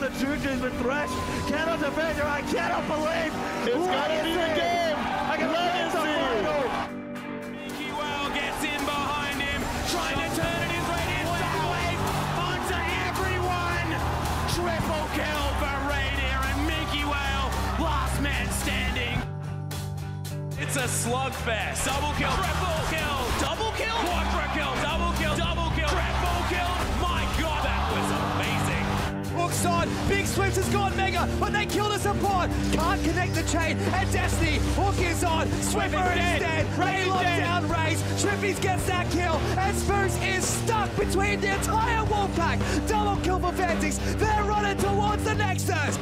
on the Juju's with Thresh. Cannot defend her. I cannot believe. It's gotta be the game. I can get the final. Mickey Well gets in behind him, trying to turn it in radius. Wave onto everyone. Triple kill for Radier and Mickey Well, last man standing. It's a slugfest. Double kill, triple kill, double kill, quadra kill, double kill, triple kill. My God, that was amazing. Hooks on, Big Swift has gone mega, but they killed us support. Can't connect the chain, and Destiny, Hook is on, Swiffer is dead, they lock down Raze, Trippies gets that kill, and Spurs is stuck between the entire Wolfpack. Double kill for Fantix, they're running towards the Nexus.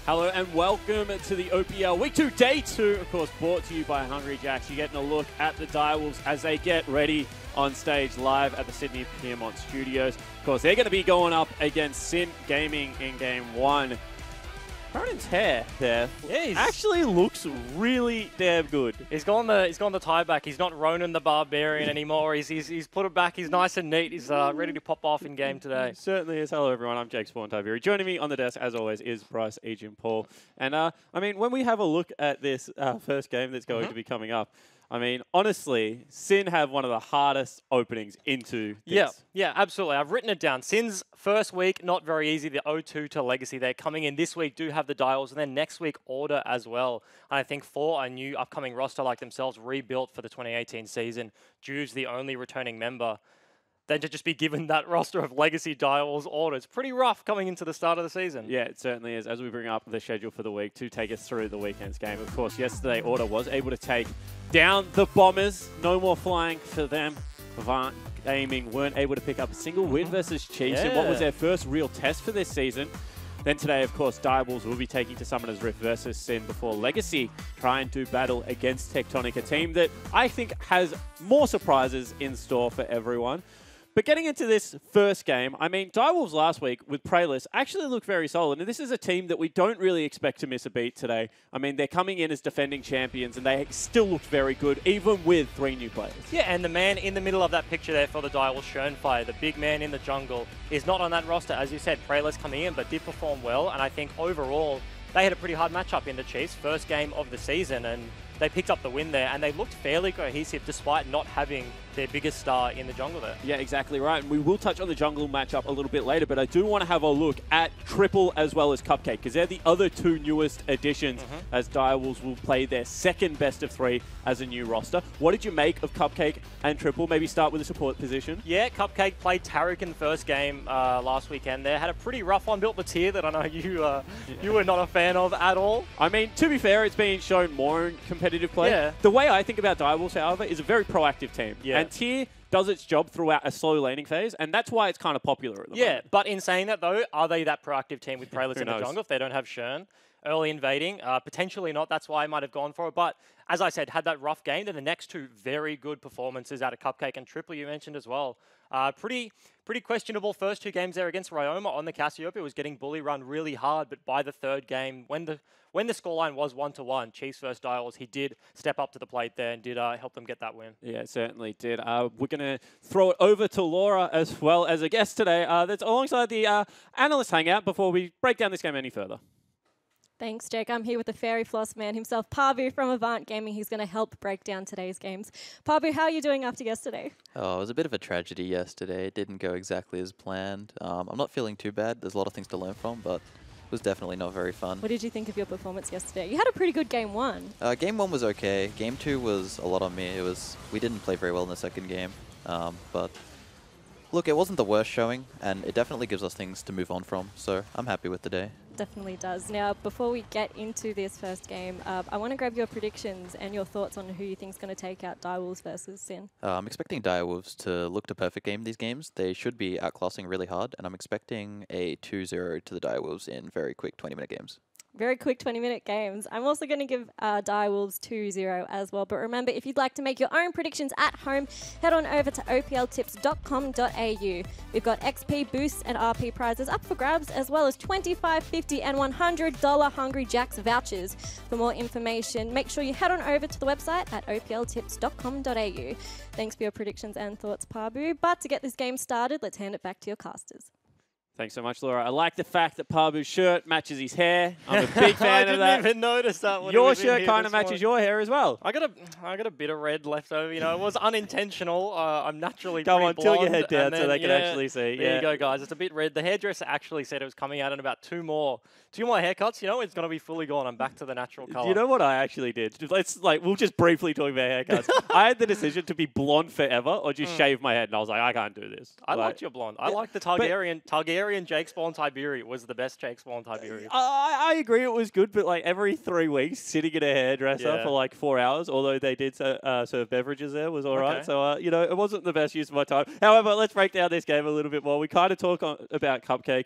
Hello and welcome to the OPL Week 2, Day 2, of course, brought to you by Hungry Jacks. You're getting a look at the Direwolves as they get ready on stage live at the Sydney Piermont Studios. Of course, they're going to be going up against Sin Gaming in Game 1. Cronin's hair there actually looks really damn good. He's gone the tie back. He's not Ronan the Barbarian anymore. He's put it back. He's nice and neat. He's ready to pop off in game today. Certainly is. Hello everyone. I'm Jake Spawn Tiberi. Joining me on the desk as always is Bryce, Agent Paul. And I mean, when we have a look at this first game that's going to be coming up, I mean, honestly, Sin have one of the hardest openings into this. Yeah, absolutely. I've written it down. Sin's first week, not very easy. The 0-2 to Legacy. They're coming in this week, do have the Dials, and then next week, Order as well. And I think for a new upcoming roster like themselves, rebuilt for the 2018 season, Juve's the only returning member, then to just be given that roster of Legacy, Dials, Order. It's pretty rough coming into the start of the season. Yeah, it certainly is. As we bring up the schedule for the week to take us through the weekend's game. Of course, yesterday, Order was able to take down the Bombers. No more flying for them. Avant Gaming weren't able to pick up a single win versus Chiefs in what was their first real test for this season. Then today, of course, Direwolves will be taking to Summoner's Rift versus Sin before Legacy try and do battle against Tectonic, a team that I think has more surprises in store for everyone. But getting into this first game, I mean, Direwolves last week with Prayless actually looked very solid. And this is a team that we don't really expect to miss a beat today. I mean, they're coming in as defending champions, and they still looked very good, even with 3 new players. Yeah, and the man in the middle of that picture there for the Direwolves, Schoenfire, the big man in the jungle, is not on that roster. As you said, Prayless coming in, but did perform well. And I think overall, they had a pretty hard matchup in the Chiefs, first game of the season, and they picked up the win there, and they looked fairly cohesive despite not having their biggest star in the jungle there. Yeah, exactly right. And we will touch on the jungle matchup a little bit later, but I do want to have a look at Triple as well as Cupcake, because they're the other 2 newest additions as Direwolves will play their second best of 3 as a new roster. What did you make of Cupcake and Triple? Maybe start with the support position. Yeah, Cupcake played Taric in the first game last weekend there. Had a pretty rough one, built Batir that I know you were not a fan of at all. I mean, to be fair, it's been shown more in competitive play. Yeah. The way I think about Direwolves, however, is a very proactive team. Yeah. And Tier does its job throughout a slow laning phase, and that's why it's kind of popular at the moment. But in saying that, though, are they that proactive team with Prayless in the jungle if they don't have Shern? Early invading, potentially not. That's why I might have gone for it. But as I said, had that rough game. Then the next 2 very good performances out of Cupcake and Triple you mentioned as well. Pretty questionable first 2 games there against Ryoma on the Cassiopeia. Was getting bully run really hard, but by the 3rd game, when the scoreline was 1-1, Chiefs versus Dials, he did step up to the plate there and did help them get that win. Yeah, it certainly did. We're going to throw it over to Laura as well as a guest today. That's alongside the analyst hangout before we break down this game any further. Thanks, Jake. I'm here with the fairy floss man himself, Pavu from Avant Gaming. He's going to help break down today's games. Pavu, how are you doing after yesterday? Oh, it was a bit of a tragedy yesterday. It didn't go exactly as planned. I'm not feeling too bad. There's a lot of things to learn from, but it was definitely not very fun. What did you think of your performance yesterday? You had a pretty good game 1. Game 1 was okay. Game 2 was a lot on me. We didn't play very well in the second game, but look, it wasn't the worst showing, and it definitely gives us things to move on from, so I'm happy with the day. Definitely does. Now, before we get into this first game, I want to grab your predictions and your thoughts on who you think is going to take out Direwolves versus Sin. I'm expecting Direwolves to look to perfect game these games. They should be outclassing really hard, and I'm expecting a 2-0 to the Direwolves in very quick 20-minute games. Very quick 20-minute games. I'm also going to give Direwolves 2-0 as well. But remember, if you'd like to make your own predictions at home, head on over to opltips.com.au. We've got XP boosts and RP prizes up for grabs, as well as $25, $50 and $100 Hungry Jacks vouchers. For more information, make sure you head on over to the website at opltips.com.au. Thanks for your predictions and thoughts, Pabu. But to get this game started, let's hand it back to your casters. Thanks so much, Laura. I like the fact that Pabu's shirt matches his hair. I'm a big fan of that. I didn't even notice that. Your shirt kind of matches your hair as well. I got a bit of red left over. You know, it was unintentional. I'm naturally Come on, tilt blonde, your head down so then, they can actually see. There you go, guys. It's a bit red. The hairdresser actually said it was coming out in about two more haircuts. You know, it's going to be fully gone. I'm back to the natural color. You know what I actually did? We'll just briefly talk about haircuts. I had the decision to be blonde forever or just shave my head, and I was like, I can't do this. I liked your blonde. I liked the Targaryen Jake Spawn Tiberi was the best Jake Spawn Tiberi. I agree it was good, but like every 3 weeks, sitting in a hairdresser for like 4 hours, although they did serve beverages there, was all right. So, you know, it wasn't the best use of my time. However, let's break down this game a little bit more. We kind of talk about Cupcake.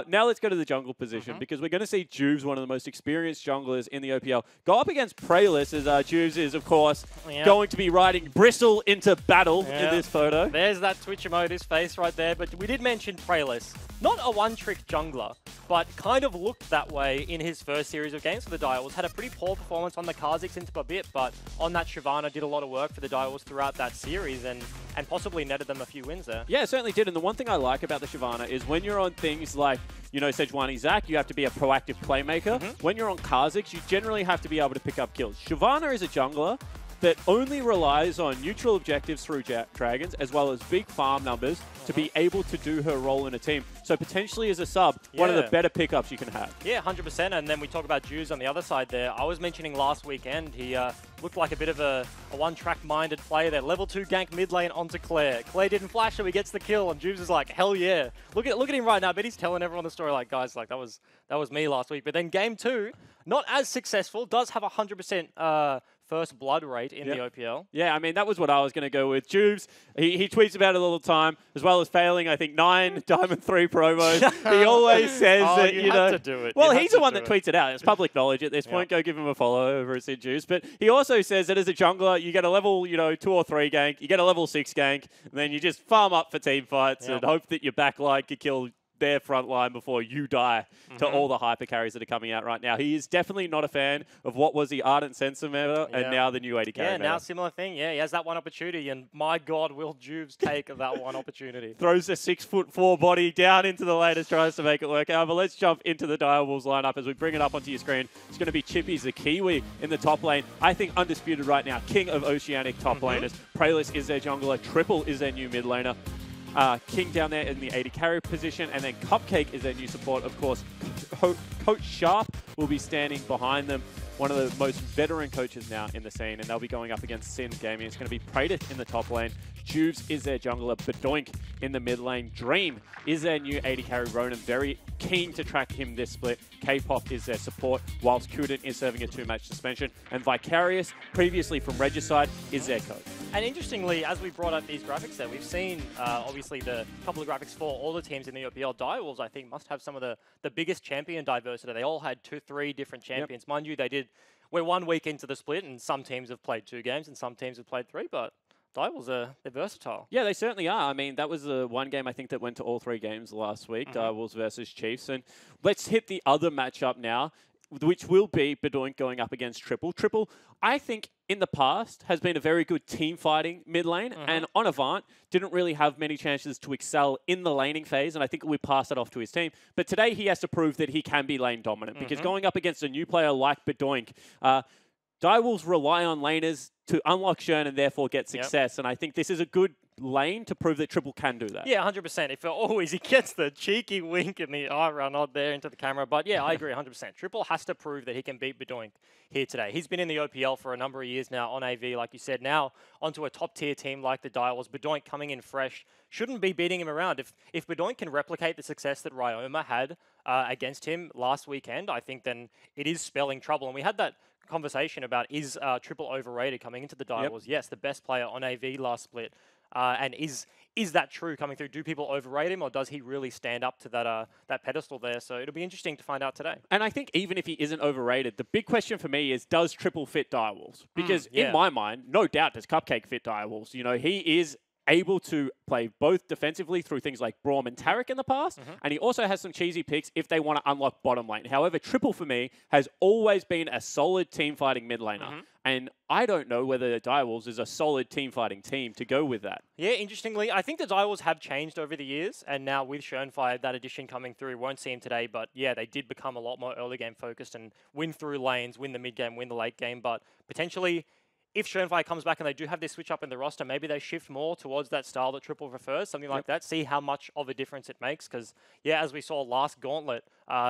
Now let's go to the jungle position because we're going to see Juves, one of the most experienced junglers in the OPL, go up against Prayless, as Juves is, of course, going to be riding Bristol into battle in this photo. There's that Twitch emote, his face right there. But we did mention Prayless. Not a one-trick jungler, but kind of looked that way in his first series of games for the Direwolves. Had a pretty poor performance on the Kha'Zix into a bit, but on that Shyvana did a lot of work for the Direwolves throughout that series and possibly netted them a few wins there. Yeah, it certainly did. And the one thing I like about the Shyvana is when you're on things like, you know, Sejuani Zac, you have to be a proactive playmaker. When you're on Kha'Zix, you generally have to be able to pick up kills. Shyvana is a jungler that only relies on neutral objectives through dragons, as well as big farm numbers to be able to do her role in a team. So potentially as a sub, one of the better pickups you can have. Yeah, 100%. And then we talk about Juves on the other side there. I was mentioning last weekend, he looked like a bit of a one-track-minded player there. Level 2 gank mid lane onto Claire. Claire didn't flash, so he gets the kill, and Juves is like, hell yeah. Look at him right now, but he's telling everyone the story like, guys, like that was me last week. But then game 2, not as successful, does have 100% first blood rate in the OPL. Yeah, I mean, that was what I was going to go with. Juves, he tweets about it all the time, as well as failing, I think, 9 Diamond 3 promos. He always says that, you know. To do it. Well, he's the one that tweets it out. It's public knowledge at this point. Go give him a follow over at Sid Juice. But he also says that as a jungler, you get a level, 2 or 3 gank, you get a level 6 gank, and then you just farm up for team fights and hope that your backline can kill their front line before you die to all the hyper carries that are coming out right now. He is definitely not a fan of what was the Ardent Sensor meta and now the new 80 carry meta. Now similar thing. Yeah, he has that one opportunity, and my God, will Juves take that one opportunity. Throws a 6'4" body down into the lane as tries to make it work out. But let's jump into the Direwolves lineup as we bring it up onto your screen. It's going to be Chippy's the Kiwi in the top lane. I think undisputed right now, king of Oceanic top laners. Prayless is their jungler. Triple is their new mid laner. King down there in the 80 carry position, and then Cupcake is their new support. Of course, Coach Sharp will be standing behind them, one of the most veteran coaches now in the scene, and they'll be going up against Sin Gaming. It's going to be Praetor in the top lane. Juves is their jungler. Bedoink in the mid lane. Dream is their new 80 carry Ronan. Very keen to track him this split. K-Pop is their support, whilst Kuden is serving a 2-match suspension. And Vicarious, previously from Regicide, is their coach. And interestingly, as we brought up these graphics there, we've seen obviously the couple of graphics for all the teams in the OPL. Direwolves, I think, must have some of the biggest champion diversity. They all had 2-3 different champions. Mind you, we're 1 week into the split, and some teams have played 2 games and some teams have played 3, but Direwolves they're versatile. Yeah, they certainly are. I mean, that was the one game I think that went to all 3 games last week, Direwolves versus Chiefs. And let's hit the other matchup now, which will be Bedoink going up against Triple. Triple, I think, in the past, has been a very good team fighting mid lane, and on Avant, didn't really have many chances to excel in the laning phase, and I think we passed that off to his team. But today, he has to prove that he can be lane dominant, because going up against a new player like Bedoink, Direwolves rely on laners to unlock Shern and therefore get success, and I think this is a good lane to prove that Triple can do that. Yeah, 100%. If he gets the cheeky wink and the eye nod there into the camera, but yeah, I agree 100%. Triple has to prove that he can beat Bedoink here today. He's been in the OPL for a number of years now on AV, like you said. Now onto a top-tier team like the Direwolves. Bedoink coming in fresh shouldn't be beating him around. If Bedoink can replicate the success that Ryoma had against him last weekend, I think then it is spelling trouble. And we had that conversation about is Triple overrated coming into the Direwolves. Yes, the best player on AV last split. And is that true coming through? Do people overrate him, or does he really stand up to that pedestal there? So it'll be interesting to find out today. And I think even if he isn't overrated, the big question for me is, does Triple fit Direwolves? Because in my mind, no doubt does Cupcake fit Direwolves. You know, he is able to play both defensively through things like Braum and Tarek in the past, and he also has some cheesy picks if they want to unlock bottom lane. However, Triple for me has always been a solid team fighting mid laner, and I don't know whether Direwolves is a solid team fighting team to go with that. Yeah, interestingly, I think the Direwolves have changed over the years, and now with Schönfire, that addition coming through, won't see him today, but yeah, they did become a lot more early game focused and win through lanes, win the mid game, win the late game, but potentially, if Schönfire comes back and they do have this switch up in the roster, maybe they shift more towards that style that Triple prefers, something like that. See how much of a difference it makes. Because, yeah, as we saw last Gauntlet,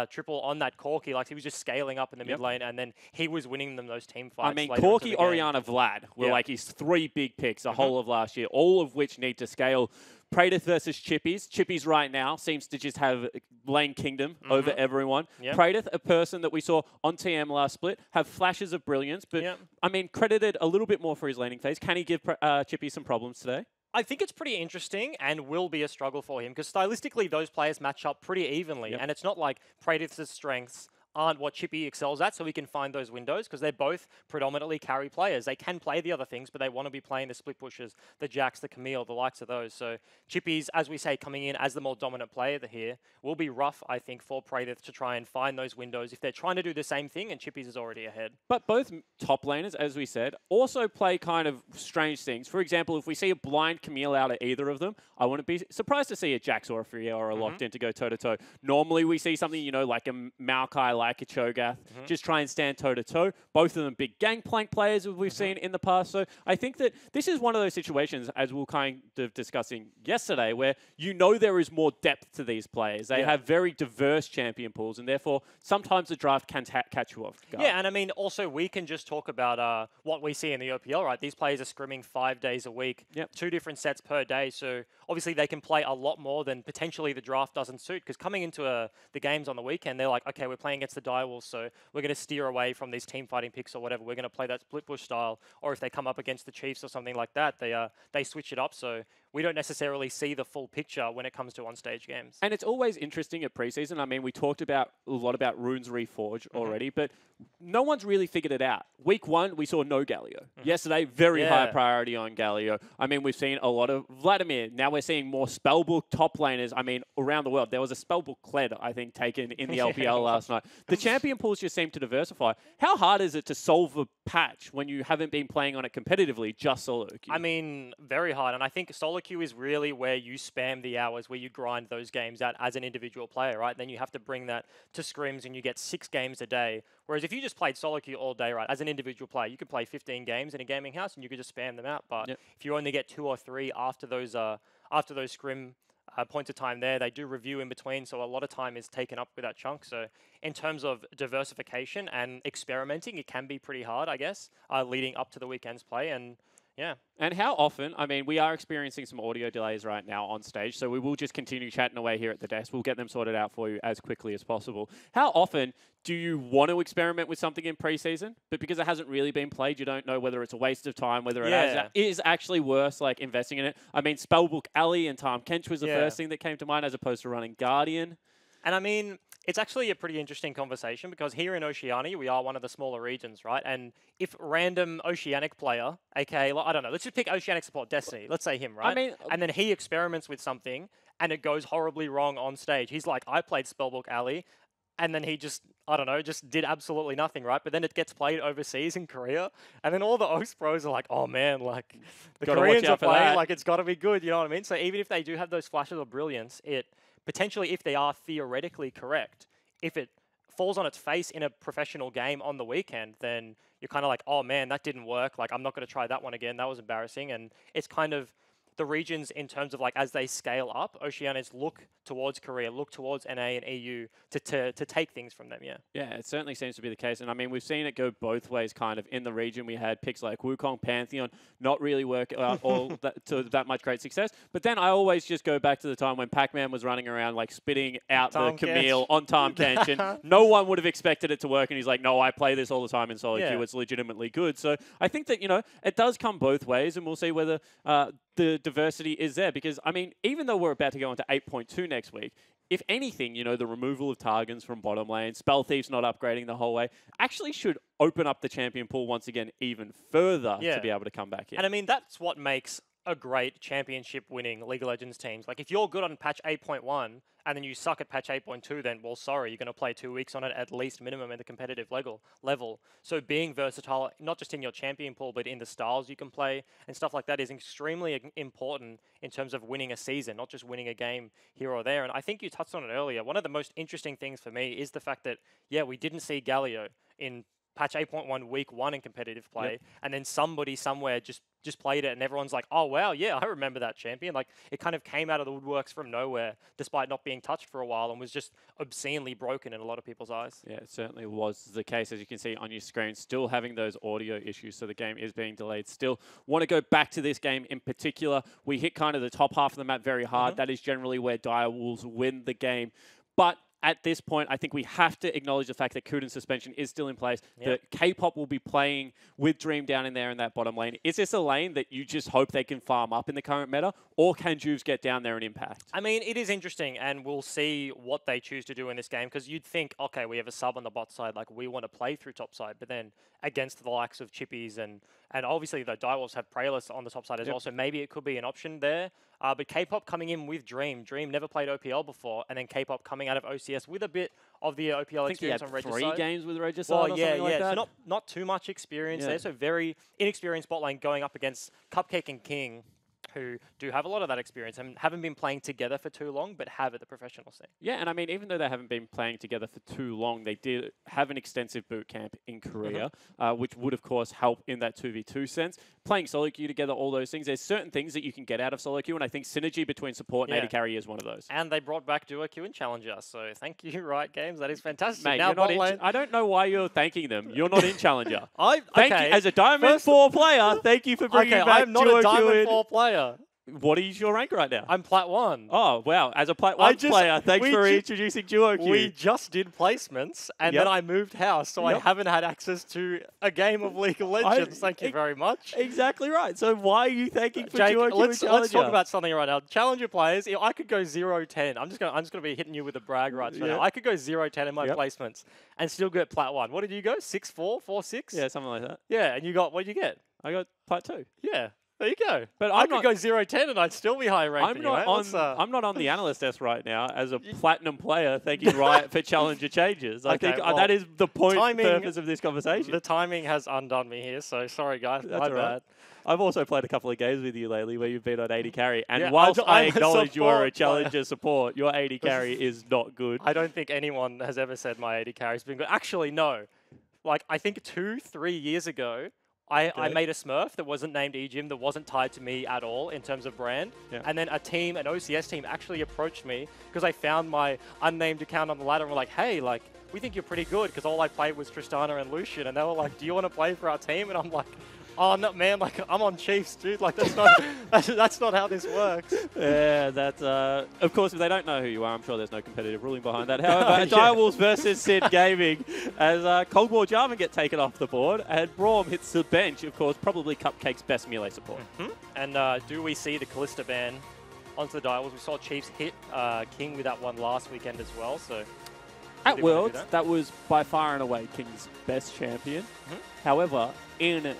Triple on that Corki, like he was just scaling up in the mid lane, and then he was winning them those team fights. I mean, Corki, Orianna, Vlad were like his 3 big picks the whole of last year, all of which need to scale. Praedyth versus Chippies. Chippies right now seems to just have lane kingdom over everyone. Praedyth, a person that we saw on TM last split, have flashes of brilliance, but I mean, credited a little bit more for his laning phase. Can he give Chippy some problems today? I think it's pretty interesting and will be a struggle for him because stylistically those players match up pretty evenly, and it's not like Praedyth's strengths aren't what Chippy excels at, so we can find those windows because they're both predominantly carry players. They can play the other things, but they want to be playing the split pushes, the Jacks, the Camille, the likes of those. So Chippy's, as we say, coming in as the more dominant player here, will be rough, I think, for Praedyth to try and find those windows if they're trying to do the same thing and Chippy's is already ahead. But both top laners, as we said, also play kind of strange things. For example, if we see a blind Camille out of either of them, I wouldn't be surprised to see a Jax or a Fiora locked in to go toe-to-toe. Normally we see something, you know, like a Maokai, like a Cho'Gath, just try and stand toe-to-toe. Both of them big Gangplank players we've seen in the past. So I think that this is one of those situations, as we were kind of discussing yesterday, where you know there is more depth to these players. They have very diverse champion pools, and therefore sometimes the draft can catch you off guard. Yeah, and I mean, also we can just talk about what we see in the OPL, right? These players are scrimming 5 days a week, 2 different sets per day. So obviously they can play a lot more than potentially the draft doesn't suit. Because coming into the games on the weekend, they're like, okay, we're playing against the Direwolves, so we're going to steer away from these team fighting picks or whatever. We're going to play that split push style. Or if they come up against the Chiefs or something like that, they switch it up. So we don't necessarily see the full picture when it comes to on-stage games. And it's always interesting at preseason. I mean, we talked a lot about Runes Reforged already, but no one's really figured it out. Week 1, we saw no Galio. Yesterday, very high priority on Galio. I mean, we've seen a lot of Vladimir. Now we're seeing more Spellbook top laners. I mean, around the world. There was a Spellbook Kled, I think, taken in the LPL last night. The champion pools just seem to diversify. How hard is it to solve a patch when you haven't been playing on it competitively, just solo queue? I mean, very hard. And I think solo queue is really where you spam the hours, where you grind those games out as an individual player, right? Then you have to bring that to scrims and you get 6 games a day. Whereas if you just played solo queue all day, right, as an individual player, you could play 15 games in a gaming house and you could just spam them out. But if you only get 2 or 3 after those scrim points of time there, they do review in between, so a lot of time is taken up with that chunk. So in terms of diversification and experimenting, it can be pretty hard, I guess, leading up to the weekend's play. And yeah. And how often, I mean, we are experiencing some audio delays right now on stage, so we will just continue chatting away here at the desk. We'll get them sorted out for you as quickly as possible. How often do you want to experiment with something in preseason, but because it hasn't really been played, you don't know whether it's a waste of time, whether it is actually worth like investing in it? I mean, Spellbook Alley and Tahm Kench was the first thing that came to mind as opposed to running Guardian. And I mean, it's actually a pretty interesting conversation because here in Oceania, we are one of the smaller regions, right? And if random Oceanic player, aka, I don't know, let's just pick Oceanic support, Destiny, let's say him, right? I mean, and then he experiments with something and it goes horribly wrong on stage. He's like, I played Spellbook Alley, and then he just, I don't know, just did absolutely nothing, right? But then it gets played overseas in Korea, and then all the OS pros are like, oh man, like, the Koreans are playing, like, it's got to be good, you know what I mean? So even if they do have those flashes of brilliance, it potentially, if they are theoretically correct, if it falls on its face in a professional game on the weekend, then you're kind of like, oh man, that didn't work. Like, I'm not going to try that one again. That was embarrassing. And it's kind of the regions in terms of like as they scale up, Oceanians look towards Korea, look towards NA and EU to take things from them, Yeah, it certainly seems to be the case. And I mean, we've seen it go both ways kind of in the region. We had picks like Wukong, Pantheon, not really work out to that much great success. But then I always just go back to the time when Pac-Man was running around like spitting out the Camille on Tahm Kench, and no one would have expected it to work. And he's like, no, I play this all the time in solo queue. It's legitimately good. So I think that, you know, it does come both ways, and we'll see whether the diversity is there. Because, I mean, even though we're about to go into 8.2 next week, if anything, you know, the removal of Targons from bottom lane, Spell Thief's not upgrading the whole way, actually should open up the champion pool once again even further to be able to come back in. And I mean, that's what makes a great championship winning League of Legends teams. Like, if you're good on patch 8.1 and then you suck at patch 8.2, then, well, sorry, you're going to play 2 weeks on it at least minimum at the competitive level. So being versatile, not just in your champion pool, but in the styles you can play and stuff like that is extremely important in terms of winning a season, not just winning a game here or there. And I think you touched on it earlier. One of the most interesting things for me is the fact that, yeah, we didn't see Galio in patch 8.1 week 1 in competitive play, and then somebody somewhere just played it, and everyone's like, oh wow, yeah, I remember that champion. Like, it kind of came out of the woodworks from nowhere, despite not being touched for a while, and was just obscenely broken in a lot of people's eyes. Yeah, it certainly was the case, as you can see on your screen, still having those audio issues, so the game is being delayed. Still want to go back to this game in particular. We hit kind of the top half of the map very hard. That is generally where Direwolves win the game. But at this point, I think we have to acknowledge the fact that Kuden's suspension is still in place. That K-Pop will be playing with Dream down in there in that bottom lane. Is this a lane that you just hope they can farm up in the current meta, or can Juves get down there and impact? I mean, it is interesting, and we'll see what they choose to do in this game, because you'd think, okay, we have a sub on the bot side, like, we want to play through top side, but then against the likes of Chippies and obviously the Direwolves have Prayless on the top side as well, so maybe it could be an option there. But K-Pop coming in with Dream. Dream never played OPL before, and then K-Pop coming out of OCS with a bit of the OPL experience on Regicide. 3 games with Regicide well, or something like that. So not too much experience there, so very inexperienced bot lane going up against Cupcake and King, who do have a lot of that experience and haven't been playing together for too long, but have at the professional scene. Yeah, and I mean, even though they haven't been playing together for too long, they did have an extensive boot camp in Korea, which would, of course, help in that 2v2 sense. Playing solo queue together, all those things. There's certain things that you can get out of solo queue, and I think synergy between support and AD carry is one of those. And they brought back Duo Q and Challenger, so thank you, Riot Games. That is fantastic. Mate, now you're not in, I don't know why you're thanking them. You're not in Challenger. Thank you, as a Diamond 4 player, thank you for bringing back I'm not Duo a Q Diamond 4 player. What is your rank right now? I'm Plat 1. Oh, wow. As a Plat 1 player, thanks for reintroducing Duo Q. We just did placements, and then I moved house, so I haven't had access to a game of League of Legends. Thank you very much. Exactly right. So why are you thanking for Jake, Duo Q let's Challenger? talk about something right now. Challenger players, I could go 0-10. I'm just gonna be hitting you with a brag right now. I could go 0-10 in my placements and still get Plat 1. What did you go? 6-4, 4-6? Yeah, something like that. Yeah, and you got, what did you get? I got Plat 2. Yeah. There you go. But I could go 0-10 and I'd still be high ranked. I'm not on the analyst desk right now as a platinum player thanking Riot for Challenger changes. I think that is the purpose of this conversation. The timing has undone me here, so sorry guys. That's my bad. I've also played a couple of games with you lately where you've been on AD carry, and whilst I acknowledge you are a Challenger support, your AD carry is not good. I don't think anyone has ever said my AD carry has been good. Actually, no. Like, I think 2-3 years ago, I made a Smurf that wasn't named eGym, that wasn't tied to me at all in terms of brand. And then an OCS team actually approached me because they found my unnamed account on the ladder and were like, hey, like, we think you're pretty good, because all I played was Tristana and Lucian. And they were like, do you want to play for our team? And I'm like, oh, no, man, like, I'm on Chiefs, dude. Like, that's not, that's not how this works. Yeah, that's, of course, if they don't know who you are, I'm sure there's no competitive ruling behind that. However, Direwolves versus Sid Gaming, as Cold War Jarvan get taken off the board, and Braum hits the bench, of course, probably Cupcake's best melee support. And do we see the Kalista ban onto the Direwolves? We saw Chiefs hit King with that one last weekend as well, so... At Worlds, that was by far and away King's best champion. However, in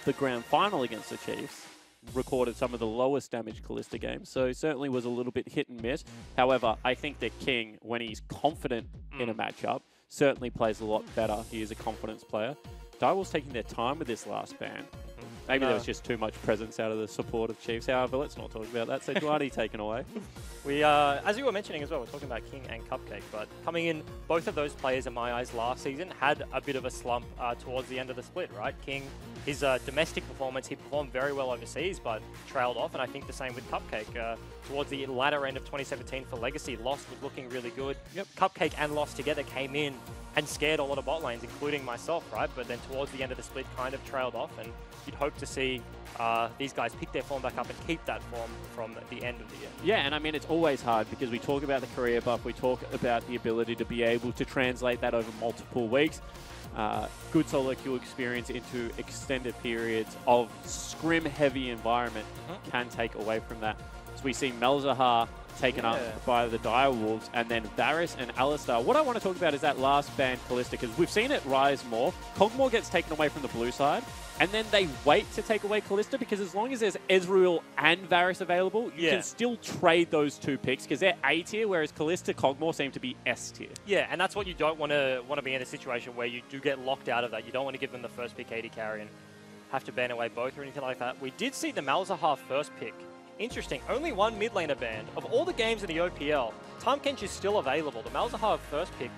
the grand final against the Chiefs, recorded some of the lowest damage Kalista games, so certainly was a little bit hit and miss. However, I think that King, when he's confident in a matchup, certainly plays a lot better. He is a confidence player. Direwolves taking their time with this last ban. Maybe there was just too much presence out of the support of Chiefs. However, let's not talk about that. Sejuani taken away. We, as you were mentioning as well, we're talking about King and Cupcake, but coming in, both of those players, in my eyes, last season had a bit of a slump towards the end of the split, right? King, his domestic performance, he performed very well overseas, but trailed off, and I think the same with Cupcake. Towards the latter end of 2017 for Legacy, Lost was looking really good. Cupcake and Lost together came in and scared a lot of bot lanes, including myself, right? But then towards the end of the split, kind of trailed off, and you'd hope to see these guys pick their form back up and keep that form from the end of the year. Yeah, and I mean, it's always hard because we talk about the career buff, we talk about the ability to be able to translate that over multiple weeks. Good solo queue experience into extended periods of scrim-heavy environment can take away from that. So we see Malzahar taken up by the Direwolves, and then Varus and Alistar. What I want to talk about is that last ban, Kalista, because we've seen it rise more. Kog'Maw gets taken away from the blue side, and then they wait to take away Kalista, because as long as there's Ezreal and Varus available, you can still trade those two picks, because they're A tier, whereas Kalista, Kog'Maw seem to be S tier. Yeah, and that's what you don't want to be in a situation where you do get locked out of that. You don't want to give them the first pick AD carry and have to ban away both or anything like that. We did see the Malzahar first pick. Interesting, only one mid laner banned. Of all the games in the OPL, Tahm Kench is still available. The Malzahar first pick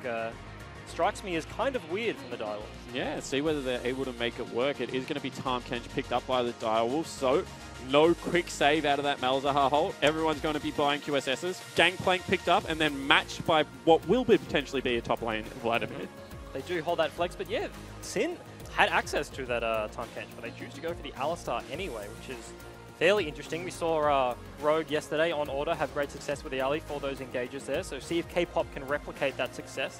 strikes me as kind of weird from the Direwolves. Yeah, see whether they're able to make it work. It is going to be Tahm Kench picked up by the Direwolves, so no quick save out of that Malzahar hole. Everyone's going to be buying QSSs. Gangplank picked up and then matched by what will potentially be a top lane Vladimir. They do hold that flex, but yeah, Sin had access to that Tahm Kench, but they choose to go for the Alistar anyway, which is fairly interesting. We saw Rogue yesterday on Order have great success with the Ali for those engages there, so see if K-Pop can replicate that success.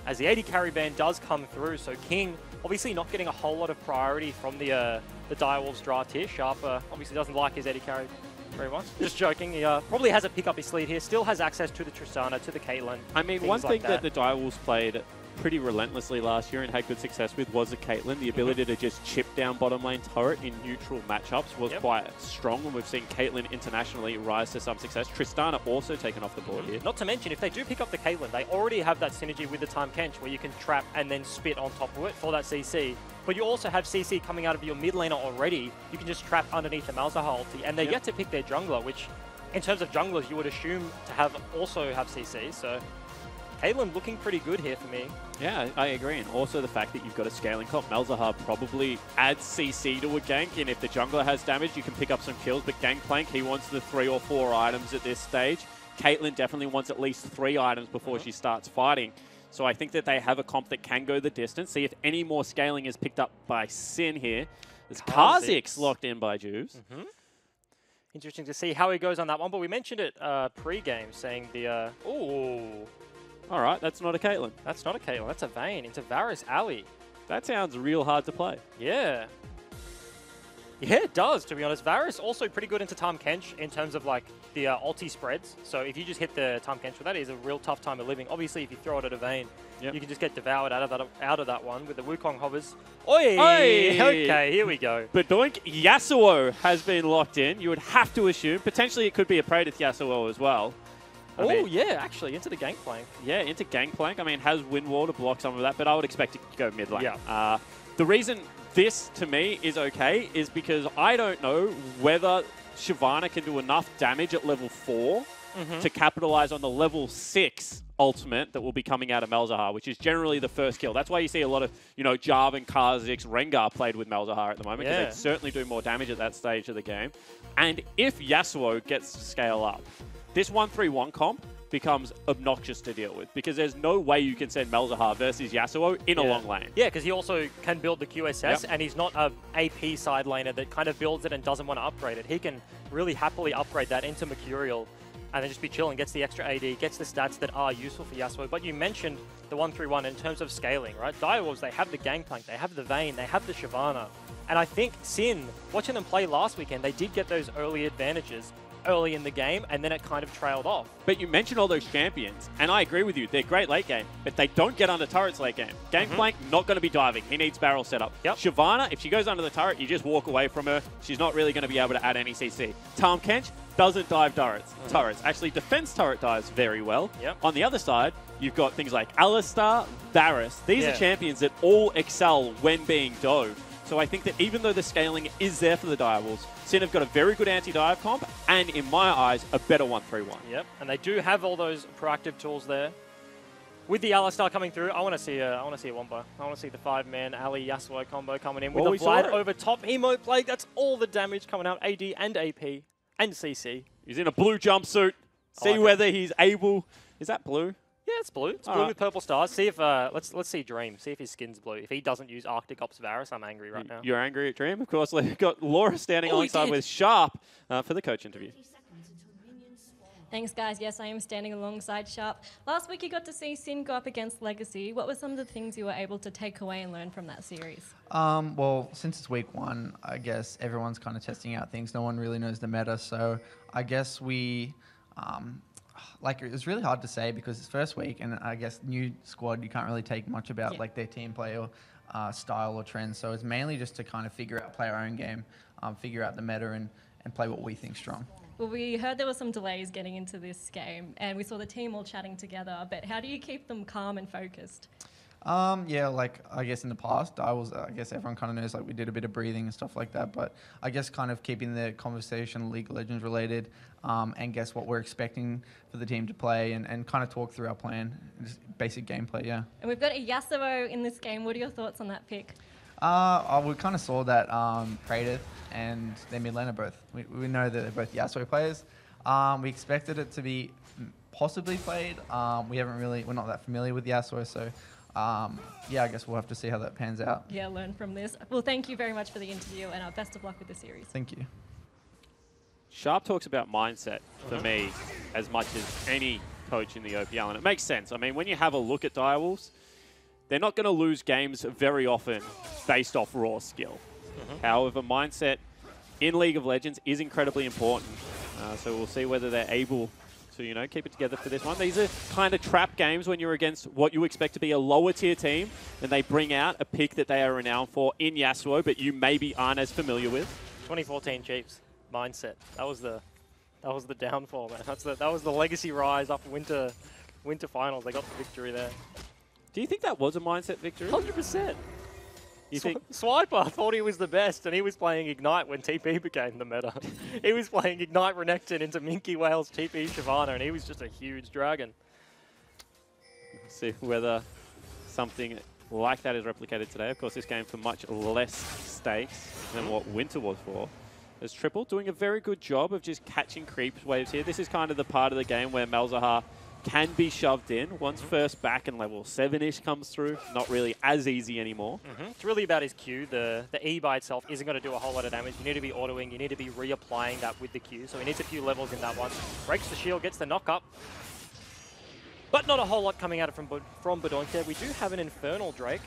As the AD carry ban does come through, so King obviously not getting a whole lot of priority from the Direwolves draft here. Sharp obviously doesn't like his AD carry very much. Just joking. He probably has a pick up his sleeve here. Still has access to the Tristana, to the Caitlyn. I mean, one thing that the Direwolves played pretty relentlessly last year and had good success with was the Caitlyn. The ability to just chip down bottom lane turret in neutral matchups was quite strong, and we've seen Caitlyn internationally rise to some success. Tristana also taken off the board here. Not to mention, if they do pick up the Caitlyn, they already have that synergy with the Tahm Kench where you can trap and then spit on top of it for that CC. But you also have CC coming out of your mid laner already. You can just trap underneath the Malzahar ulti, and they get to pick their jungler, which in terms of junglers, you would assume to also have CC. So Caitlyn looking pretty good here for me. Yeah, I agree. And also the fact that you've got a scaling comp. Malzahar probably adds CC to a gank, and if the jungler has damage, you can pick up some kills. But Gangplank, he wants the 3 or 4 items at this stage. Caitlyn definitely wants at least 3 items before she starts fighting. So I think that they have a comp that can go the distance. See if any more scaling is picked up by Sin here. There's Kha'Zix locked in by Juves. Interesting to see how he goes on that one. But we mentioned it pre-game, saying the... All right, that's not a Caitlyn. That's not a Caitlyn. That's a Vayne into Varus Ali. That sounds real hard to play. Yeah. Yeah, it does, to be honest. Varus also pretty good into Tahm Kench in terms of like the ulti spreads. So if you just hit the Tahm Kench with that, it is a real tough time of living. Obviously, if you throw it at a Vayne, you can just get devoured out of that one with the Wukong hovers. Oi! Okay, here we go. But Doink, Yasuo has been locked in. You would have to assume. Potentially it could be a Praedyth Yasuo as well. Oh, yeah, actually, into the Gangplank. Yeah, into Gangplank. I mean, has Wind Wall to block some of that, but I would expect it to go mid lane. Yeah. The reason this, to me, is okay is because I don't know whether Shyvana can do enough damage at level 4 to capitalize on the level 6 ultimate that will be coming out of Malzahar, which is generally the first kill. That's why you see a lot of, Jarvan, Kha'Zix, Rengar played with Malzahar at the moment, because they certainly do more damage at that stage of the game. And if Yasuo gets to scale up, this 1-3-1 comp becomes obnoxious to deal with, because there's no way you can send Malzahar versus Yasuo in a long lane. Yeah, because he also can build the QSS, and he's not a AP side laner that kind of builds it and doesn't want to upgrade it. He can really happily upgrade that into Mercurial and then just be chilling, gets the extra AD, gets the stats that are useful for Yasuo. But you mentioned the 1-3-1 in terms of scaling, right? Direwolves, they have the Gangplank, they have the Vayne, they have the Shyvana. And I think Sin, watching them play last weekend, they did get those early advantages early in the game, and then it kind of trailed off. But you mentioned all those champions, and I agree with you. They're great late game, but they don't get under turrets late game. Gangplank, not going to be diving. He needs barrel setup. Shyvana, if she goes under the turret, you just walk away from her. She's not really going to be able to add any CC. Tahm Kench doesn't dive turrets. Actually, defense turret dives very well. On the other side, you've got things like Alistar, Varus. These are champions that all excel when being dove. So I think that even though the scaling is there for the Direwolves, Sin have got a very good anti-dive comp, and in my eyes, a better 1-3-1. Yep, and they do have all those proactive tools there. With the Alistar coming through, I want to see a wombo. I want to see the 5-man Ali Yasuo combo coming in with the Vlad over top emote plague. That's all the damage coming out, AD and AP and CC. He's in a blue jumpsuit. See whether he's able. Is that blue? Yeah, it's blue. It's All blue right. with purple stars. See if let's see Dream. See if his skin's blue. If he doesn't use Arctic Ops Varus, I'm angry right now. You're angry at Dream? Of course, we've got Laura standing Oh, he alongside did. with Sharp for the coach interview. Thanks, guys. Yes, I am standing alongside Sharp. Last week, you got to see Sin go up against Legacy. What were some of the things you were able to take away and learn from that series? Well, since it's week 1, I guess everyone's kind of testing out things. No one really knows the meta, so I guess we, like, it was really hard to say because it's first week, and I guess new squad, you can't really take much about like their team play or style or trends. So it's mainly just to kind of figure out, play our own game, figure out the meta, and play what we think strong. Well, we heard there were some delays getting into this game, and we saw the team all chatting together, but how do you keep them calm and focused? Yeah, like, I guess in the past, I guess everyone kind of knows, like, we did a bit of breathing and stuff like that, but I guess kind of keeping the conversation League of Legends related, and guess what we're expecting for the team to play, and kind of talk through our plan, just basic gameplay, yeah. And we've got a Yasuo in this game. What are your thoughts on that pick? We kind of saw that Praetor and their mid laner both. We know that they're both Yasuo players. We expected it to be possibly played. We're not that familiar with Yasuo, so yeah, I guess we'll have to see how that pans out. Yeah, learn from this. Well, thank you very much for the interview, and best of luck with the series. Thank you. Sharp talks about mindset for me as much as any coach in the OPL, and it makes sense. I mean, when you have a look at Direwolves, they're not going to lose games very often based off raw skill. However, mindset in League of Legends is incredibly important. So we'll see whether they're able to, keep it together for this one. These are kind of trap games when you're against what you expect to be a lower tier team, and they bring out a pick that they are renowned for in Yasuo, but you maybe aren't as familiar with. 2014 Chiefs mindset. That was the downfall, man. That was the legacy rise up winter finals. They got the victory there. Do you think that was a mindset victory? 100%. You think Swiper thought he was the best, and he was playing Ignite when TP became the meta. He was playing Ignite Renekton into Minky Whale's TP Shyvana, and he was just a huge dragon. See whether something like that is replicated today. Of course, this game for much less stakes than what Winter was for. There's Triple doing a very good job of just catching creep waves here. This is kind of the part of the game where Malzahar can be shoved in once first back and level 7-ish comes through. Not really as easy anymore. It's really about his Q. The E by itself isn't going to do a whole lot of damage. You need to be autoing. You need to be reapplying that with the Q. So he needs a few levels in that one. Breaks the shield, gets the knock up. But not a whole lot coming out from Badoink there. We do have an Infernal Drake.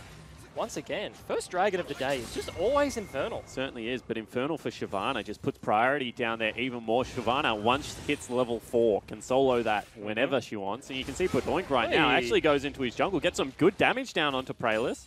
Once again, first dragon of the day is just always Infernal. Certainly is, but Infernal for Shyvana just puts priority down there even more. Shyvana, once hits level 4, can solo that whenever she wants. And you can see Badoink right now actually goes into his jungle, gets some good damage down onto Praelis.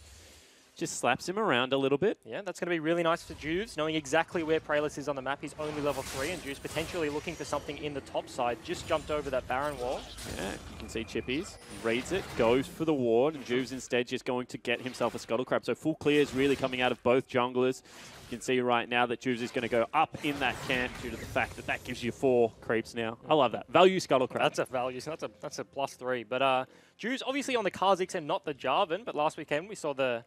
Just slaps him around a little bit. Yeah, that's going to be really nice for Juves, knowing exactly where Praelis is on the map. He's only level 3, and Juves potentially looking for something in the top side. Just jumped over that Baron wall. Yeah, you can see Chippies reads it, goes for the ward, and Juves instead just going to get himself a Scuttle Crab. So full clear is really coming out of both junglers. You can see right now that Juves is going to go up in that camp due to the fact that that gives you 4 creeps now. I love that. Value Scuttle Crab. That's a value. So that's a +3. But Juves obviously on the Kha'Zix and not the Jarvan, but last weekend we saw the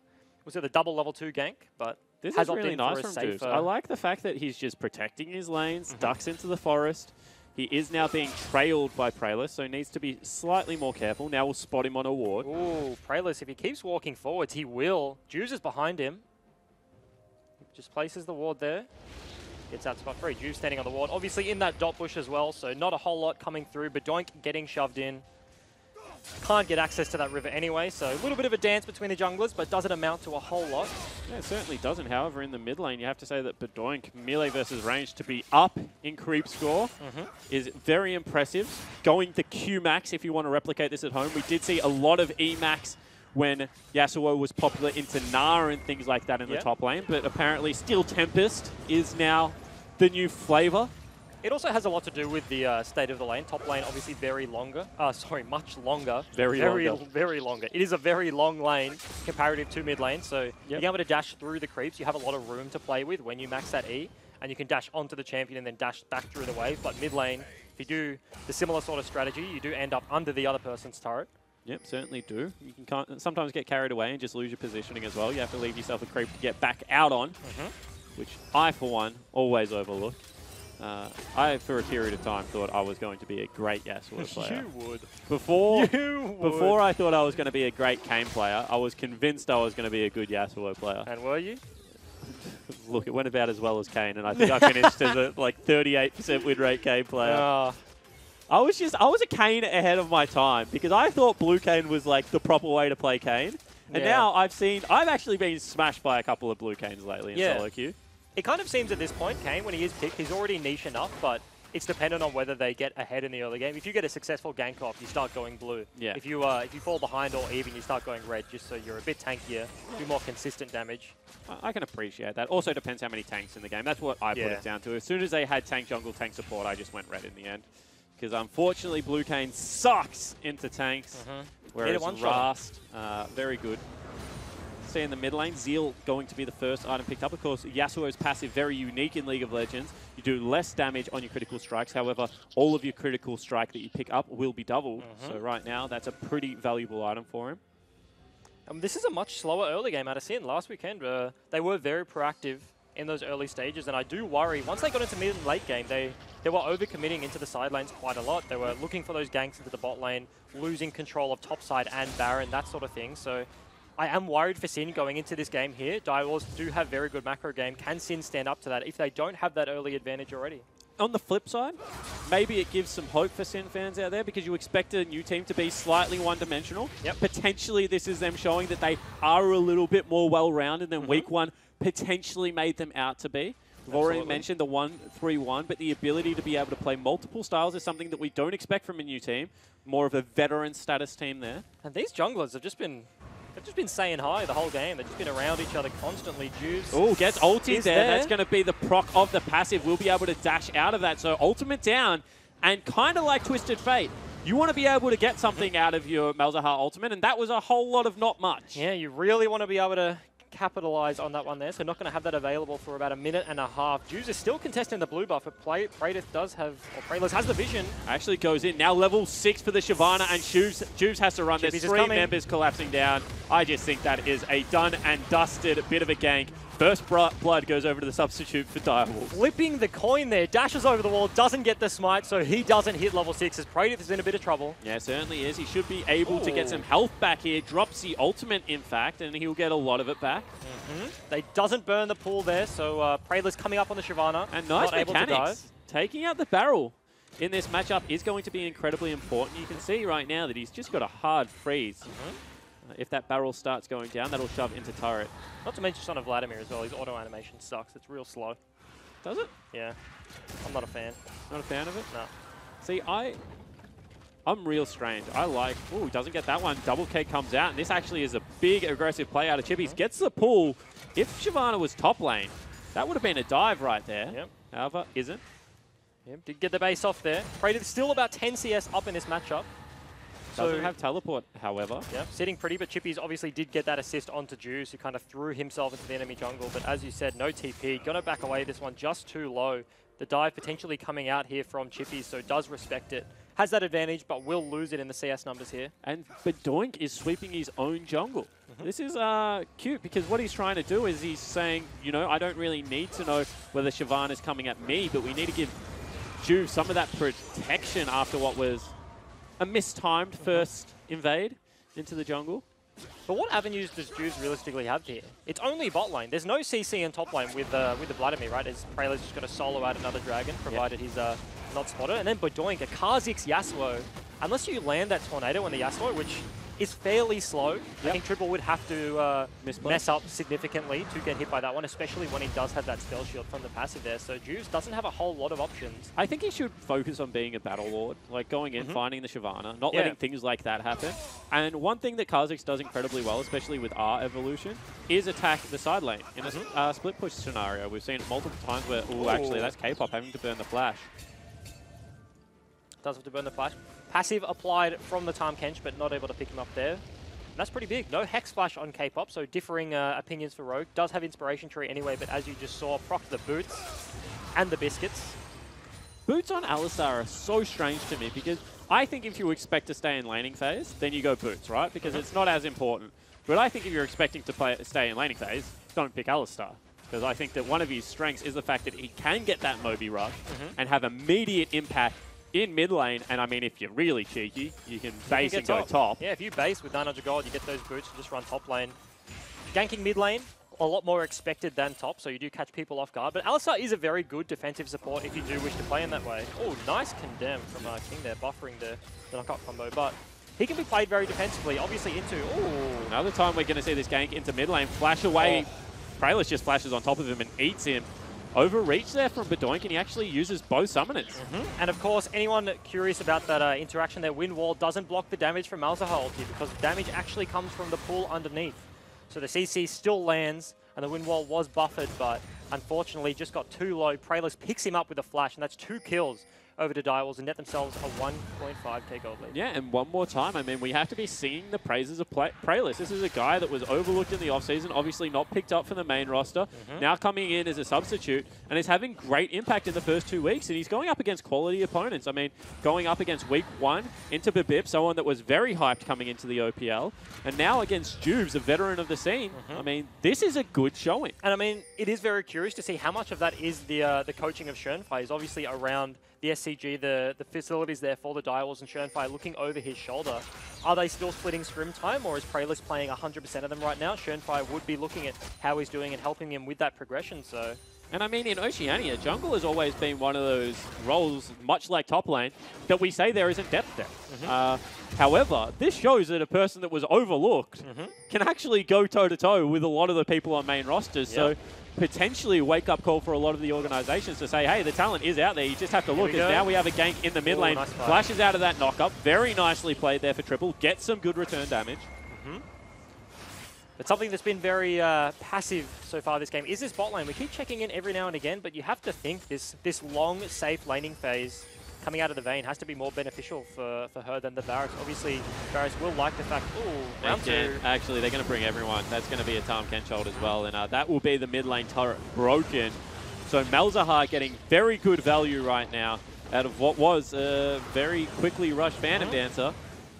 double level 2 gank, but this has is really nice from safer... Juves. I like the fact that he's just protecting his lanes, ducks into the forest. He is now being trailed by Praelis, so needs to be slightly more careful. Now we'll spot him on a ward. Ooh, Praelis, if he keeps walking forwards, he will. Juves is behind him. Just places the ward there. Gets out spot free. Juves standing on the ward. Obviously in that dot bush as well, so not a whole lot coming through, but Doink getting shoved in. Can't get access to that river anyway, so a little bit of a dance between the junglers, but doesn't amount to a whole lot. Yeah, it certainly doesn't. However, in the mid lane, you have to say that Badoink, melee versus range, to be up in creep score is very impressive. Going to Q max if you want to replicate this at home. We did see a lot of E max when Yasuo was popular into Gnar and things like that in the top lane, but apparently Steel Tempest is now the new flavor. It also has a lot to do with the state of the lane. Top lane, obviously, much longer. Very longer. It is a very long lane comparative to mid lane. So being able to dash through the creeps, you have a lot of room to play with when you max that E, and you can dash onto the champion and then dash back through the wave. But mid lane, if you do the similar sort of strategy, you do end up under the other person's turret. Yep, certainly do. You can sometimes get carried away and just lose your positioning as well. You have to leave yourself a creep to get back out on, which I, for one, always overlook. I, for a period of time, thought I was going to be a great Yasuo player. You would. Before I thought I was going to be a great Kayn player, I was convinced I was going to be a good Yasuo player. And were you? Look, it went about as well as Kayn, and I think I finished as a 38% win rate Kayn player. I was a Kayn ahead of my time because I thought blue Kayn was like the proper way to play Kayn. And now I've actually been smashed by a couple of blue Kayns lately in solo queue. It kind of seems at this point, Kayn, when he is picked, he's already niche enough, but it's dependent on whether they get ahead in the early game. If you get a successful gank off, you start going blue. Yeah. If you fall behind or even, you start going red, just so you're a bit tankier, do more consistent damage. I can appreciate that. Also depends how many tanks in the game. That's what I put it down to. As soon as they had tank jungle, tank support, I just went red in the end. Because unfortunately, blue Kayn sucks into tanks, whereas Rast, very good. See in the mid lane, Zeal going to be the first item picked up. Of course, Yasuo's passive, very unique in League of Legends. You do less damage on your critical strikes. However, all of your critical strike that you pick up will be doubled. So right now, that's a pretty valuable item for him. This is a much slower early game out of Sin. Last weekend, they were very proactive in those early stages, and I do worry, once they got into mid and late game, they were overcommitting into the side lanes quite a lot. They were looking for those ganks into the bot lane, losing control of top side and Baron, that sort of thing. So I am worried for Sin going into this game here. Direwolves do have very good macro game. Can Sin stand up to that if they don't have that early advantage already? On the flip side, maybe it gives some hope for Sin fans out there because you expect a new team to be slightly one-dimensional. Potentially this is them showing that they are a little bit more well-rounded than week one potentially made them out to be. We've already mentioned the 1-3-1, but the ability to be able to play multiple styles is something that we don't expect from a new team. More of a veteran status team there. And these junglers have just been saying hi the whole game. They've just been around each other constantly. Juice. Oh, gets ulti there. That's going to be the proc of the passive. We'll be able to dash out of that. So ultimate down, and kind of like Twisted Fate, you want to be able to get something out of your Malzahar ultimate, and that was a whole lot of not much. Yeah, you really want to be able to capitalize on that one there, so not going to have that available for about a minute and a half. Juice is still contesting the blue buff, but Praedyth does have, or Praedyth has the vision. Actually goes in. Now level 6 for the Shyvana, and Juice has to run. There's 3 members collapsing down. I just think that is a done and dusted bit of a gank. First blood goes over to the substitute for Direwolves. Flipping the coin there, dashes over the wall, doesn't get the smite, so he doesn't hit level 6 as Praedyth is in a bit of trouble. Yeah, certainly is. He should be able to get some health back here. Drops the ultimate, in fact, and he'll get a lot of it back. They doesn't burn the pool there, so Praedyth's coming up on the Shyvana. And nice not mechanics. Able to dive. Taking out the barrel in this matchup is going to be incredibly important. You can see right now that he's just got a hard freeze. If that barrel starts going down, that'll shove into turret. Not to mention Son of Vladimir as well. His auto animation sucks. It's real slow. Does it? Yeah. I'm not a fan. Not a fan of it? No. See, I'm real strange. I like... Ooh, he doesn't get that one. Double K comes out, and this actually is a big aggressive play out of Chippies. Gets the pull. If Shyvana was top lane, that would have been a dive right there. Yep. However, isn't. Yep. Did get the base off there. Praedyth still about 10 CS up in this matchup. Doesn't have teleport, however. Yeah, sitting pretty, but Chippies obviously did get that assist onto Juice, who kind of threw himself into the enemy jungle. But as you said, no TP. Gonna back away this one just too low. The dive potentially coming out here from Chippies, so does respect it. Has that advantage, but will lose it in the CS numbers here. And Bedoink is sweeping his own jungle. This is cute because what he's trying to do is he's saying, you know, I don't really need to know whether Shyvana's coming at me, but we need to give Juice some of that protection after what was a mistimed first invade into the jungle. But what avenues does Juice realistically have here? It's only bot lane. There's no CC in top lane with the Vladimir, right? As Praedyth's just going to solo out another dragon, provided he's not spotted. And then Bedoink, a Kha'Zix Yasuo. Unless you land that Tornado on the Yasuo, which is fairly slow, I think Triple would have to mess up significantly to get hit by that one, especially when he does have that spell shield from the passive there. So Juice doesn't have a whole lot of options. I think he should focus on being a battle lord, like going in, finding the Shyvana, not letting things like that happen. And one thing that Kha'Zix does incredibly well, especially with our evolution, is attack the side lane in a split push scenario. We've seen it multiple times where, actually, that's K-pop having to burn the flash. Does have to burn the flash. Passive applied from the Tahm Kench, but not able to pick him up there. And that's pretty big. No Hex Flash on K-pop, so differing opinions for Rogue. Does have Inspiration Tree anyway, but as you just saw, proc the boots and the biscuits. Boots on Alistar are so strange to me because I think if you expect to stay in laning phase, then you go boots, right? Because it's not as important. But I think if you're expecting to stay in laning phase, don't pick Alistar. because I think that one of his strengths is the fact that he can get that Moby rush and have immediate impact in mid lane. And I mean, if you're really cheeky, you can base and go top. Yeah, if you base with 900 gold, you get those boots and just run top lane. Ganking mid lane, a lot more expected than top, so you do catch people off guard. But Alistar is a very good defensive support if you do wish to play in that way. Oh, nice condemn from King there, buffering the knockup combo. But he can be played very defensively, obviously into... Ooh. Another time we're going to see this gank into mid lane. Flash away. Praelis just flashes on top of him and eats him. Overreach there from Bedoink, and he actually uses both summoners. And of course, anyone curious about that interaction there, Wind Wall doesn't block the damage from Malzahar ulti because the damage actually comes from the pool underneath. So the CC still lands, and the Wind Wall was buffered, but unfortunately just got too low. Praelis picks him up with a flash, and that's 2 kills over to Direwolves and net themselves a 1.5k gold lead. Yeah, and one more time, I mean, we have to be singing the praises of Praelis. This is a guy that was overlooked in the offseason, obviously not picked up for the main roster, now coming in as a substitute, and is having great impact in the first 2 weeks, and he's going up against quality opponents. I mean, going up against week 1 into Bibip, someone that was very hyped coming into the OPL, and now against Jubes, a veteran of the scene. I mean, this is a good showing. And I mean, it is very curious to see how much of that is the coaching of Schönfei is obviously around the SCG, the facilities there for the Direwolves, and Schönfei looking over his shoulder. Are they still splitting scrim time, or is Praelis playing 100% of them right now? Schönfei would be looking at how he's doing and helping him with that progression, so... And I mean, in Oceania, jungle has always been one of those roles, much like top lane, that we say there isn't depth there. However, this shows that a person that was overlooked can actually go toe-to-toe with a lot of the people on main rosters. So potentially a wake-up call for a lot of the organizations to say, hey, the talent is out there. You just have to look. Because now we have a gank in the mid lane. Nice flashes out of that knock-up. Very nicely played there for Triple. Gets some good return damage. But something that's been very passive so far this game is this bot lane. We keep checking in every now and again, but you have to think this long, safe laning phase coming out of the Vayne has to be more beneficial for her than the Varus. Obviously, Varus will like the fact, round 2. Actually, they're going to bring everyone. That's going to be a Tahm Kenchhold as well, and that will be the mid lane turret broken. So Malzahar getting very good value right now out of what was a very quickly rushed Phantom Dancer.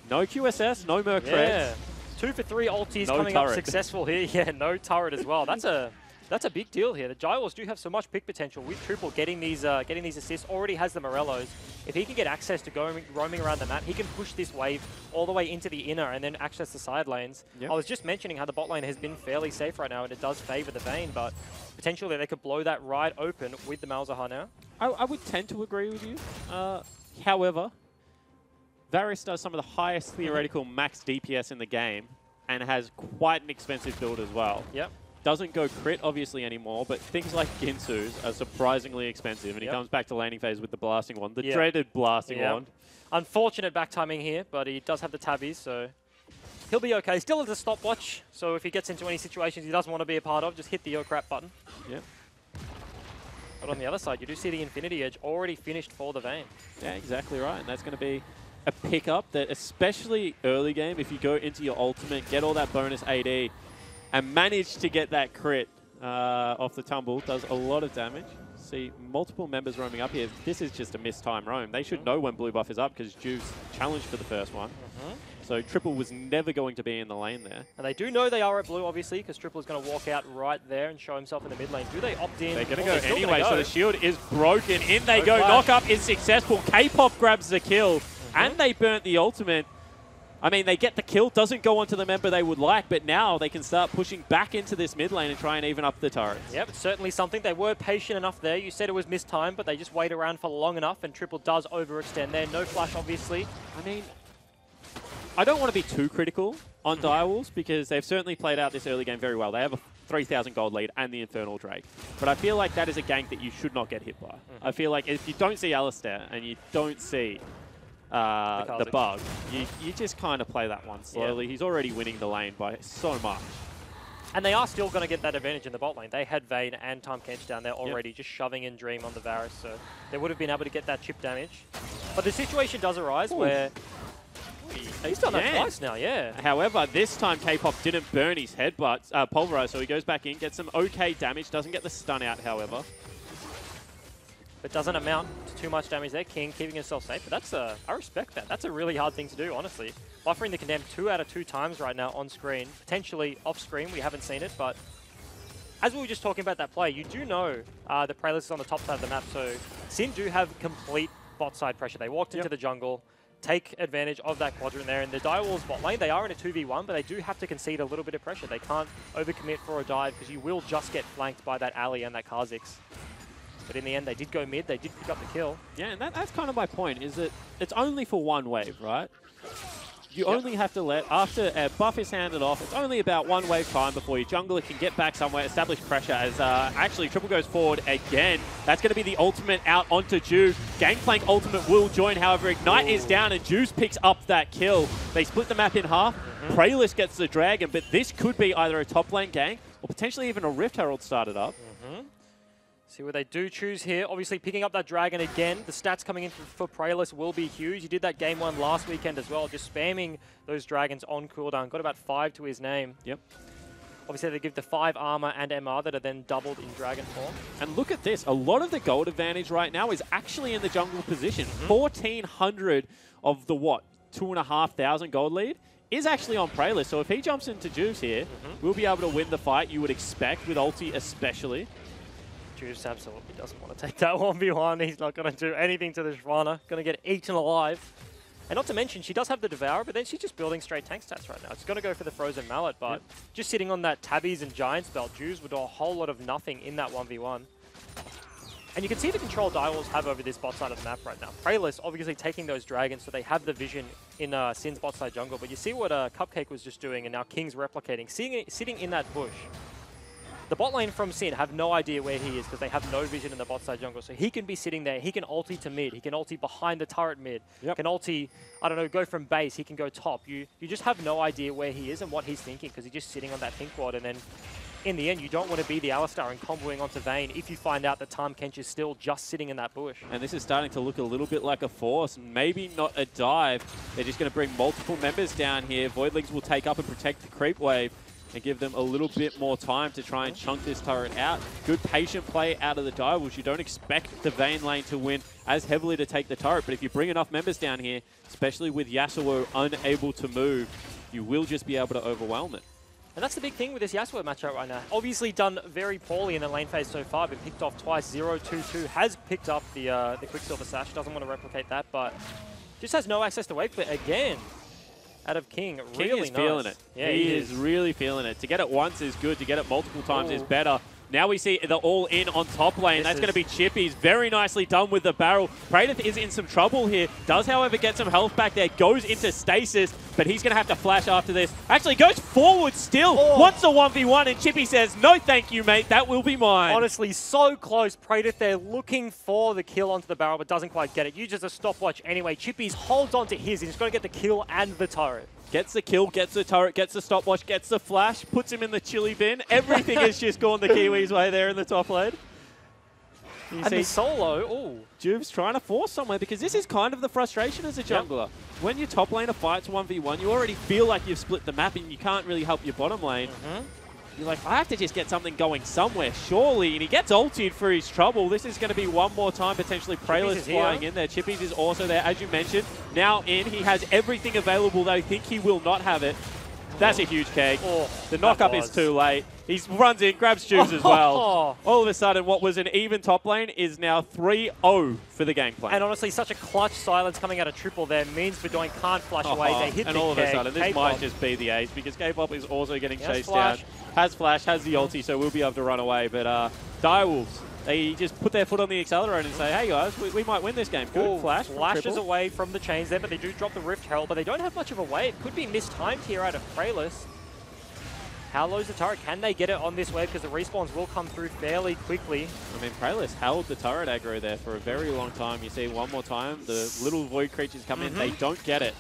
No QSS, no Merc Creds. 2 for 3 ultis coming up successful here. Yeah, no turret as well. That's a big deal here. The Direwolves do have so much pick potential with Triple getting these assists. Already has the Morellos. If he can get access to roaming around the map, he can push this wave all the way into the inner and then access the side lanes. I was just mentioning how the bot lane has been fairly safe right now, and it does favor the Vayne, but potentially they could blow that right open with the Malzahar now. I would tend to agree with you. However, Varus does some of the highest theoretical max DPS in the game and has quite an expensive build as well. Doesn't go crit, obviously, anymore, but things like Ginsu's are surprisingly expensive, and he comes back to laning phase with the Blasting Wand, the dreaded Blasting Wand. Unfortunate back timing here, but he does have the tabbies, so he'll be okay. Still at the stopwatch, so if he gets into any situations he doesn't want to be a part of, just hit the yo crap button. But on the other side, you do see the Infinity Edge already finished for the Vayne. Yeah, exactly right, and that's going to be a pickup that, especially early game, if you go into your ultimate, get all that bonus AD, and manage to get that crit off the tumble, does a lot of damage. See multiple members roaming up here. This is just a mistime roam. They should know when blue buff is up because Juice challenged for the first one. So Triple was never going to be in the lane there. And they do know they are at blue, obviously, because Triple is going to walk out right there and show himself in the mid lane. Do they opt in? They're going to go anyway, so the shield is broken. In they go. Knock-up is successful. K-Pop grabs the kill, and they burnt the ultimate. I mean, they get the kill, doesn't go onto the member they would like, but now they can start pushing back into this mid lane and try and even up the turrets. Yep, it's certainly something. They were patient enough there. You said it was missed time, but they just wait around for long enough, and Triple does overextend there. No flash, obviously. I mean, I don't want to be too critical on Direwolves because they've certainly played out this early game very well. They have a 3,000 gold lead and the Infernal Drake. But I feel like that is a gank that you should not get hit by. I feel like if you don't see Alistar and you don't see the bug, you just kind of play that one slowly. He's already winning the lane by so much. And they are still going to get that advantage in the bot lane. They had Vayne and Tahm Kench down there already, just shoving in Dream on the Varus, so they would have been able to get that chip damage. But the situation does arise where... He's done that twice now, However, this time K-Pop didn't burn his head, but pulverize, so he goes back in, gets some okay damage, doesn't get the stun out, however. But doesn't amount to too much damage there. King keeping himself safe, but that's I respect that. That's a really hard thing to do, honestly. Buffering the Condemned 2 out of 2 times right now on screen. Potentially off screen, we haven't seen it, but as we were just talking about that play, you do know the Praelis is on the top side of the map, so Sin do have complete bot side pressure. They walked into the jungle, take advantage of that quadrant there. In the Direwolves bot lane, they are in a 2v1, but they do have to concede a little bit of pressure. They can't overcommit for a dive because you will just get flanked by that Ali and that Kha'Zix. But in the end, they did go mid. They did pick up the kill. Yeah, and that's kind of my point, is that it's only for one wave, right? You only have to let, after a buff is handed off, it's only about one wave time before your jungler can get back somewhere, establish pressure as actually Triple goes forward again. That's going to be the ultimate out onto Juve. Gangplank ultimate will join, however, Ignite is down and Juve picks up that kill. They split the map in half. Praelis gets the Dragon, but this could be either a top lane gank or potentially even a Rift Herald started up. See what they do choose here. Obviously picking up that Dragon again. The stats coming in for Praelis will be huge. He did that game 1 last weekend as well, just spamming those Dragons on cooldown. Got about 5 to his name. Yep. Obviously they give the 5 armor and MR that are then doubled in Dragon form. And look at this. A lot of the gold advantage right now is actually in the jungle position. 1,400 of the, 2,500 gold lead is actually on Praelis. So if he jumps into Juice here, we'll be able to win the fight, you would expect, with ulti especially. Juice absolutely doesn't want to take that 1v1. He's not going to do anything to the Shyvana. Going to get eaten alive. And not to mention, she does have the Devourer, but then she's just building straight tank stats right now. It's going to go for the Frozen Mallet, but just sitting on that Tabbies and Giants belt, Juice would do a whole lot of nothing in that 1v1. And you can see the control Direwolves have over this bot side of the map right now. Praelis obviously taking those Dragons, so they have the vision in Sin's bot side jungle. But you see what Cupcake was just doing, and now King's replicating. Sitting in that bush. The bot lane from Sin have no idea where he is because they have no vision in the bot side jungle. So he can be sitting there. He can ulti to mid. He can ulti behind the turret mid. Can ulti, I don't know, go from base. He can go top. You just have no idea where he is and what he's thinking because he's just sitting on that pink ward. And then in the end, you don't want to be the Alistar and comboing onto Vayne if you find out that Tahm Kench is still just sitting in that bush. And this is starting to look a little bit like a force, maybe not a dive. They're just going to bring multiple members down here. Voidlings will take up and protect the creep wave and give them a little bit more time to try and chunk this turret out. Good patient play out of the Direwolves. You don't expect the Vayne lane to win as heavily to take the turret, but if you bring enough members down here, especially with Yasuo unable to move, you will just be able to overwhelm it. And that's the big thing with this Yasuo matchup right now. Obviously done very poorly in the lane phase so far, been picked off twice, 0-2-2, has picked up the Quicksilver Sash, doesn't want to replicate that, but just has no access to wave clear again. Out of King, really is feeling it. Yeah, he is really feeling it. To get it once is good. To get it multiple times is better. Now we see the all-in on top lane. That's going to be Chippy's. Very nicely done with the barrel. Praedyth is in some trouble here. Does, however, get some health back there. Goes into stasis, but he's going to have to flash after this. Actually goes forward still. Wants a 1v1, and Chippy says, no thank you, mate. That will be mine. Honestly, so close. Praedyth there looking for the kill onto the barrel, but doesn't quite get it. Uses a stopwatch anyway. Chippy's holds on to his, and he's going to get the kill and the turret. Gets the kill, gets the turret, gets the stopwatch, gets the flash, puts him in the chili bin. Everything has just gone the Kiwis' way there in the top lane. You and see the solo, Juve's trying to force somewhere because this is kind of the frustration as a jungler. When your top laner fights 1v1, you already feel like you've split the map and you can't really help your bottom lane. You're like, I have to just get something going somewhere, surely. And he gets ultied for his trouble. This is going to be one more time, potentially Praelis flying in there. Chippies is also there, as you mentioned. Now in, he has everything available. They think he will not have it. That's a huge cake. The knockup is too late. He runs in, grabs Juice as well. All of a sudden, what was an even top lane is now 3-0 for the Gangplank. And honestly, such a clutch silence coming out of triple there means Bedoin can't flash away. They hit and the all of a sudden, this K-pop might just be the ace because K-pop is also getting chased down. Has flash, has the ulti, so we'll be able to run away. But Direwolves, they just put their foot on the accelerator and say, hey guys, we might win this game. Good flash. Flashes away from the chains there, but they do drop the Rift Herald, but they don't have much of a wave. Could be mistimed here out of Praelis. How low's the turret? Can they get it on this wave? Because the respawns will come through fairly quickly. I mean, Praelis held the turret aggro there for a very long time. You see one more time, the little void creatures come in. They don't get it.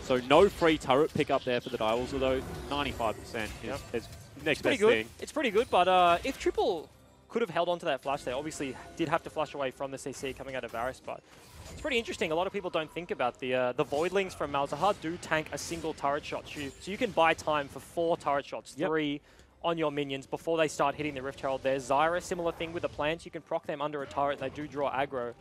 So no free turret pickup there for the Direwolves, although 95% is next best thing. It's pretty good, but if Triple could have held on to that flash there, obviously did have to flash away from the CC coming out of Varus, but it's pretty interesting. A lot of people don't think about the Voidlings from Malzahar do tank a single turret shot. So you can buy time for 4 turret shots, 3 on your minions before they start hitting the Rift Herald there. Zyra, similar thing with the plants. You can proc them under a turret and they do draw aggro.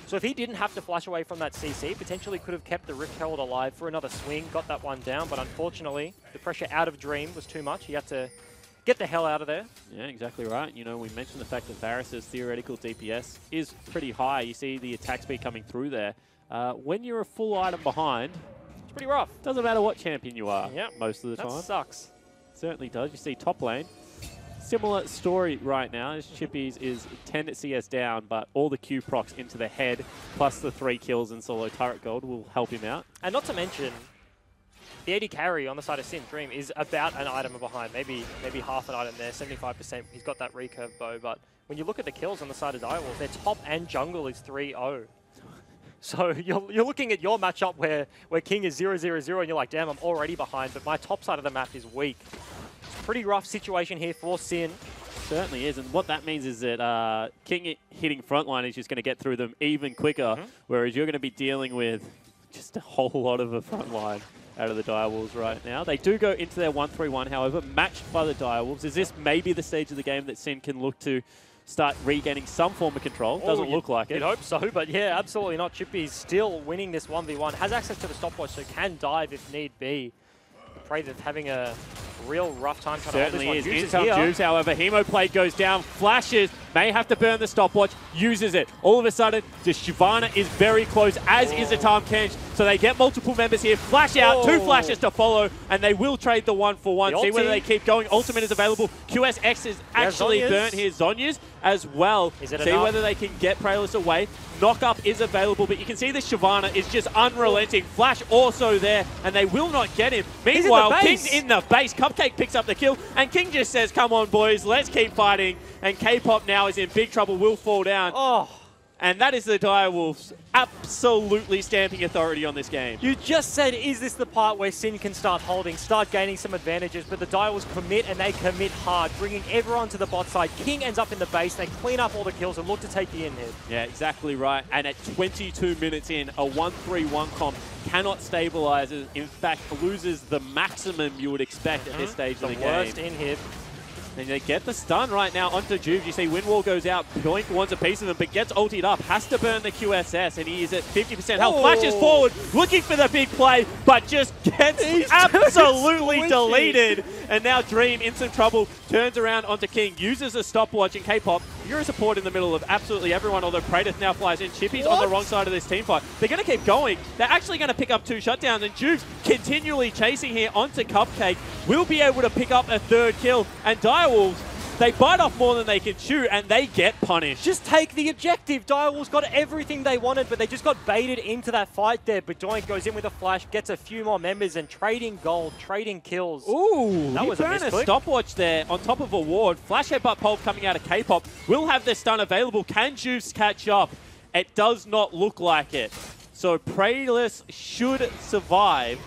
So if he didn't have to flash away from that CC, potentially could have kept the Rift Herald alive for another swing, got that one down, but unfortunately the pressure out of Dream was too much. He had to get the hell out of there. Yeah, exactly right. You know, we mentioned the fact that Varus's theoretical DPS is pretty high. You see the attack speed coming through there. When you're a full item behind, It's pretty rough. doesn't matter what champion you are most of the That time. sucks. Certainly does. You see top lane. Similar story right now as Chippies is 10 CS down, but all the Q procs into the head, plus the 3 kills and solo turret gold will help him out. And not to mention, the AD carry on the side of Sin Dream is about an item behind, maybe half an item there, 75%. He's got that recurve bow, but when you look at the kills on the side of Direwolf, their top and jungle is 3-0. So you're looking at your matchup where King is 0-0-0 and you're like, damn, I'm already behind, but my top side of the map is weak. Pretty rough situation here for Sin. Certainly is, and what that means is that King hitting frontline is just going to get through them even quicker, whereas you're going to be dealing with just a whole lot of a frontline out of the Direwolves right now. They do go into their 1-3-1, however, matched by the Direwolves. Is this maybe the stage of the game that Sin can look to start regaining some form of control? Doesn't look like it. You'd hope so, but yeah, absolutely not. Chippy's still winning this 1v1, has access to the stopwatch, so can dive if need be. Pray that's having a real rough time trying Certainly to hold is. this one. In comes Juice, however, Hemoplate goes down, flashes, may have to burn the stopwatch, uses it. All of a sudden, the Shyvana is very close, as is the Tahm Kench. So they get multiple members here, flash out, 2 flashes to follow, and they will trade the 1-for-1. See whether they keep going. Ultimate is available. QSX is actually burnt here. Zhonya's as well. Is it See enough? whether they can get Praelis away. Knockup is available, but you can see the Shyvana is just unrelenting. Flash also there, and they will not get him. Meanwhile, King's in the base. Cupcake picks up the kill, and King just says, come on, boys, let's keep fighting. And K-Pop now is in big trouble, will fall down. Oh. And that is the Direwolves absolutely stamping authority on this game. You just said, is this the part where Sin can start holding, start gaining some advantages, but the Direwolves commit, and they commit hard, bringing everyone to the bot side. King ends up in the base, they clean up all the kills and look to take the in-hit. Yeah, exactly right. And at 22 minutes in, a 1-3-1 comp cannot stabilize. In fact, loses the maximum you would expect at this stage of the game. The worst in-hit. And they get the stun right now onto Juve. You see Windwall goes out, Doink wants a piece of him, but gets ultied up, has to burn the QSS, and he is at 50% health. Flashes forward, looking for the big play, but just gets absolutely deleted. And now Dream in some trouble, turns around onto King, uses a stopwatch, and K-Pop, you're a support in the middle of absolutely everyone, although Praedyth now flies in. Chippy's on the wrong side of this team fight. They're going to keep going. They're actually going to pick up 2 shutdowns, and Juve's continually chasing here onto Cupcake. Will be able to pick up a 3rd kill, and Direwolves, they bite off more than they can chew, and they get punished. Just take the objective. Direwolves got everything they wanted, but they just got baited into that fight there. But Doink goes in with a flash, gets a few more members, and trading gold, trading kills. Ooh, that was a burned a misclick. stopwatch there on top of a ward. Flash headbutt pulp coming out of K-Pop. Will have the stun available. Can Juice catch up? It does not look like it. So Praedyth should survive.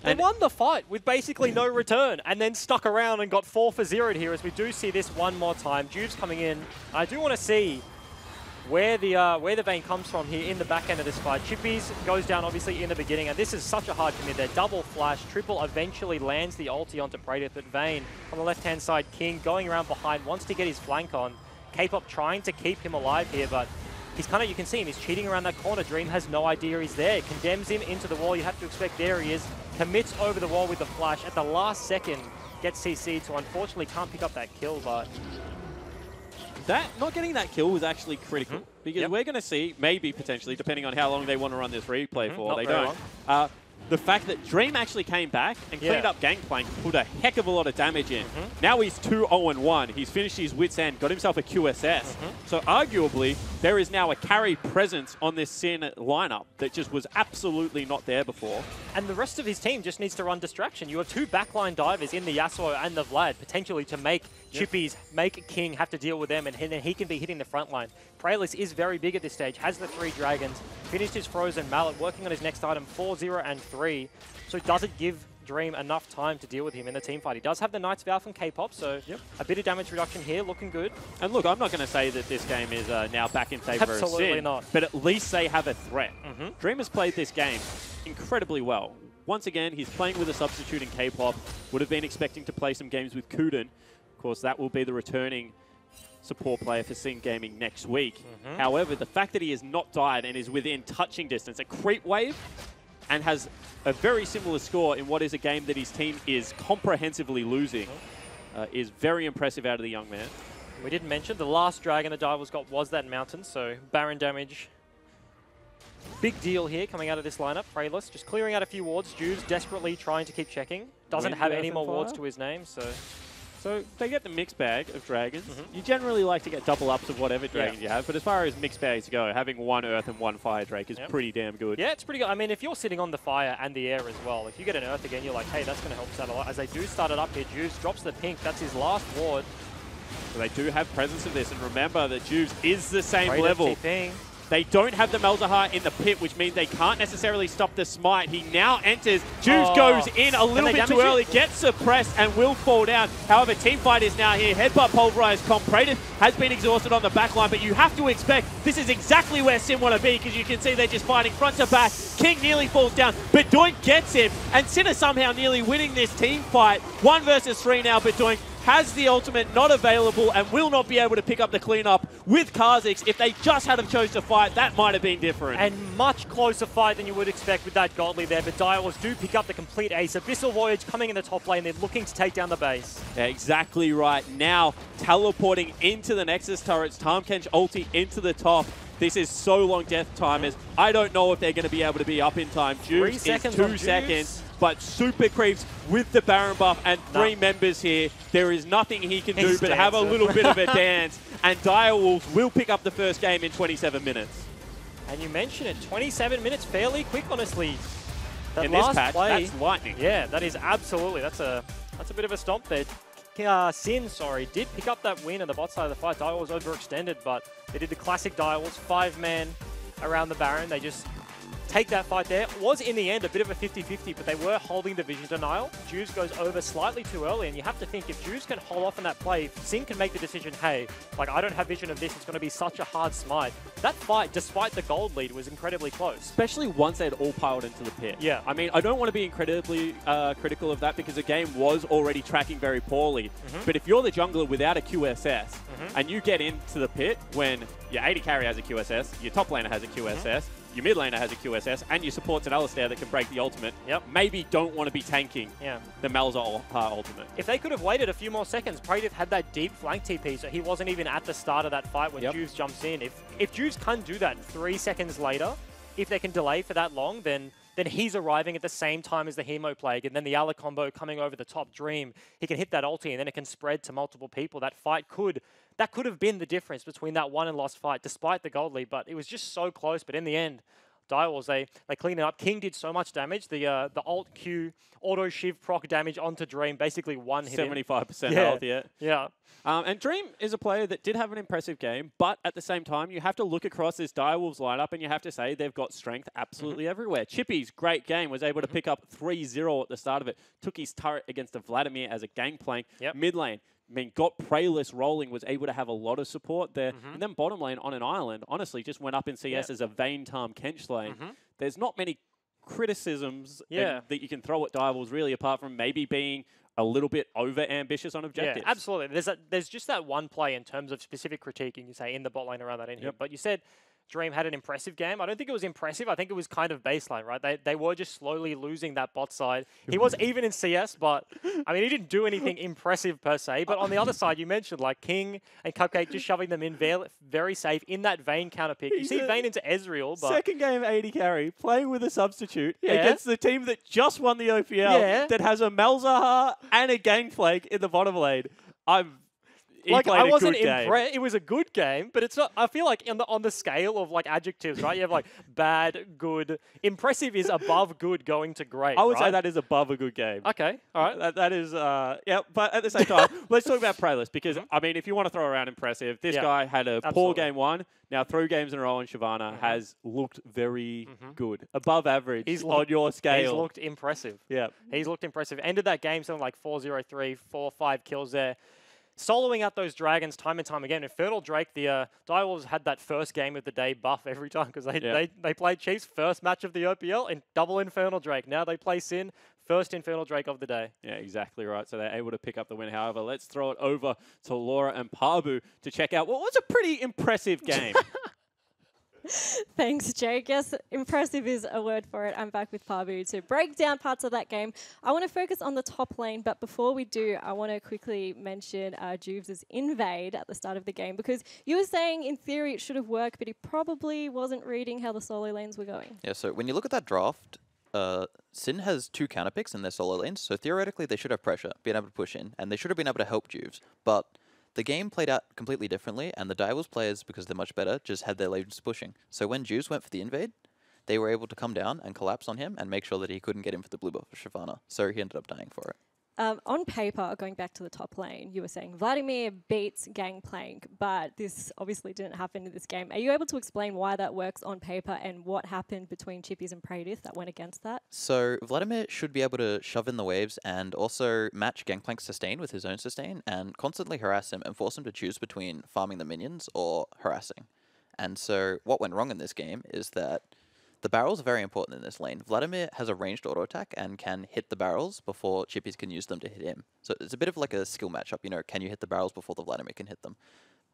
They won the fight with basically no return and then stuck around and got 4-for-0 here as we do see this one more time. Juve's coming in. I do want to see where the Vayne comes from here in the back end of this fight. Chippies goes down obviously in the beginning, and this is such a hard commit there. Double flash, triple eventually lands the ulti onto Praedyth, but Vayne on the left-hand side, King going around behind, wants to get his flank on. K-Pop trying to keep him alive here, but he's kind of, you can see him, he's cheating around that corner. Dream has no idea he's there. Condemns him into the wall. You have to expect there he is. Commits over the wall with the flash. At the last second, gets CC'd, so unfortunately can't pick up that kill, but... Not getting that kill was actually critical, because we're going to see, maybe potentially, depending on how long they want to run this replay for, they don't. The fact that Dream actually came back and cleaned up Gangplank, put a heck of a lot of damage in. Now he's 2-0-1. He's finished his Wits End, got himself a QSS. So arguably, there is now a carry presence on this Sin lineup that just was absolutely not there before. And the rest of his team just needs to run distraction. You have 2 backline divers in the Yasuo and the Vlad, potentially to make Chippies, make King have to deal with them, and then he can be hitting the front line. Praedyth is very big at this stage, has the 3 dragons, finished his Frozen Mallet, working on his next item, 4-0 and 3. So does it give Dream enough time to deal with him in the team fight? He does have the Knight's Vow from K-Pop, so a bit of damage reduction here, looking good. And look, I'm not going to say that this game is now back in favor of Sin. Absolutely not. But at least they have a threat. Dream has played this game incredibly well. Once again, he's playing with a substitute in K-Pop. Would have been expecting to play some games with Kuden. Of course, that will be the returning support player for Sin Gaming next week. However, the fact that he has not died and is within touching distance, a creep wave, and has a very similar score in what is a game that his team is comprehensively losing, is very impressive out of the young man. We didn't mention the last dragon the Direwolves got was that mountain, so Baron damage. Big deal here coming out of this lineup. Prayless just clearing out a few wards. Juves desperately trying to keep checking. Doesn't have any more wards to his name, so... So they get the mixed bag of dragons. You generally like to get double ups of whatever dragons you have, but as far as mixed bags go, having 1 Earth and 1 Fire Drake is pretty damn good. Yeah, it's pretty good. I mean, if you're sitting on the fire and the air as well, if you get an Earth again, you're like, hey, that's going to help us out a lot. As they do start it up here, Juves drops the pink. That's his last ward. So they do have presence of this, and remember that Juves is the same Great level. FTPing. They don't have the Malzahar in the pit, which means they can't necessarily stop the smite. He now enters. Juves goes in a little bit too early, gets suppressed, and will fall down. However, Teamfight is now here. Headbutt pulverized comp. Praetor has been exhausted on the back line, but you have to expect this is exactly where Sim want to be, because you can see they're just fighting front to back. King nearly falls down, but Doink gets him, and Sinner somehow nearly winning this team fight. 1 versus 3 now, but Doink has the ultimate not available and will not be able to pick up the cleanup with Kha'Zix. If they just had him chose to fight, that might have been different. And much closer fight than you would expect with that Godly there, but Direwolves do pick up the complete ace. Abyssal Voyage coming in the top lane. They're looking to take down the base. Yeah, exactly right. Now, teleporting into the Nexus turrets, Tahm Kench ulti into the top. This is so long death timers. I don't know if they're going to be able to be up in time. Juves is 2 seconds. But super creeps with the Baron buff and 3 members here. There is nothing he can do but have a little bit of a dance. And Direwolves will pick up the first game in 27 minutes. And you mentioned it, 27 minutes, fairly quick, honestly. That in last this patch, play, that's lightning. Yeah, that is absolutely. That's a bit of a stomp there. Sin, did pick up that win on the bot side of the fight. Direwolves overextended, but they did the classic Direwolves, 5-man around the Baron. They just take that fight there. It was, in the end, a bit of a 50-50, but they were holding the vision denial. Juves goes over slightly too early, and you have to think if Juves can hold off on that play, Sin can make the decision, hey, like, I don't have vision of this, it's going to be such a hard smite. That fight, despite the gold lead, was incredibly close. Especially once they'd all piled into the pit. Yeah. I mean, I don't want to be incredibly critical of that because the game was already tracking very poorly. But if you're the jungler without a QSS and you get into the pit when your AD carry has a QSS, your top laner has a QSS, your mid laner has a QSS, and your support's an Alistair that can break the ultimate, maybe don't want to be tanking the Malzahar ultimate. If they could have waited a few more seconds, Praetor had that deep flank TP, so he wasn't even at the start of that fight when Juves jumps in. If Juves can't do that 3 seconds later, if they can delay for that long, then he's arriving at the same time as the Hemo Plague, and then the Ala combo coming over the top Dream. He can hit that ulti, and then it can spread to multiple people. That fight could have been the difference between that won and lost fight, despite the gold lead, but it was just so close. But in the end, Direwolves, they clean it up. King did so much damage. The Alt Q auto shiv proc damage onto Dream, basically one hit 75% health, Yeah. And Dream is a player that did have an impressive game, but at the same time, you have to look across this Direwolves lineup and you have to say they've got strength absolutely everywhere. Chippy's great game, was able to pick up 3-0 at the start of it, took his turret against a Vladimir as a gangplank. Mid lane, I mean, got Prayless rolling, was able to have a lot of support there. And then bottom lane on an island, honestly, just went up in CS as a Vayne Tahm Kench lane. There's not many criticisms that you can throw at Direwolves, really, apart from maybe being a little bit over-ambitious on objectives. Yeah, absolutely. There's just that one play in terms of specific critiquing, you say, in the bot lane around that in here. But you said Dream had an impressive game. I don't think it was impressive. I think it was kind of baseline, right? They were just slowly losing that bot side. He was even in CS, but I mean, he didn't do anything impressive per se. But on the other side, you mentioned like King and Cupcake just shoving them in very safe in that Vayne counter pick. You see Vayne into Ezreal, but second game AD carry, playing with a substitute against the team that just won the OPL that has a Malzahar and a Gangplank in the bottom lane. I wasn't impressed. It was a good game, but it's not. I feel like on the scale of like adjectives, right? You have like bad, good, impressive is above good, going to great. I would say that is above a good game. Okay, all right. That is But at the same time, let's talk about Prayless because I mean, if you want to throw around impressive, this guy had a poor game one. Now 3 games in a row in Shyvana has looked very good, above average on your scale. He's looked impressive. Yeah, he's looked impressive. Ended that game something like 4-0-3, 4-5 kills there. Soloing out those dragons time and time again. Infernal Drake, the Direwolves had that first game of the day buff every time because they played Chiefs first match of the OPL and double Infernal Drake. Now they play Sin, first Infernal Drake of the day. Yeah, exactly right. So they're able to pick up the win. However, let's throw it over to Laura and Pabu to check out what was a pretty impressive game. Thanks, Jake. Yes, impressive is a word for it. I'm back with Pabu to break down parts of that game. I want to focus on the top lane, but before we do, I want to quickly mention Juves' invade at the start of the game, because you were saying in theory it should have worked, but he probably wasn't reading how the solo lanes were going. Yeah, so when you look at that draft, Sin has 2 counter picks in their solo lanes, so theoretically they should have pressure, being able to push in, and they should have been able to help Juves, but the game played out completely differently, and the Direwolves players, because they're much better, just had their lanes pushing. So when Juves went for the invade, they were able to come down and collapse on him and make sure that he couldn't get in for the blue buff of Shyvana. So he ended up dying for it. On paper, going back to the top lane, you were saying Vladimir beats Gangplank, but this obviously didn't happen in this game. Are you able to explain why that works on paper and what happened between Chippies and Praedyth that went against that? So Vladimir should be able to shove in the waves and also match Gangplank's sustain with his own sustain and constantly harass him and force him to choose between farming the minions or harassing. And so what went wrong in this game is that the barrels are very important in this lane. Vladimir has a ranged auto attack and can hit the barrels before Chippies can use them to hit him. So it's a bit of like a skill matchup, you know, can you hit the barrels before the Vladimir can hit them?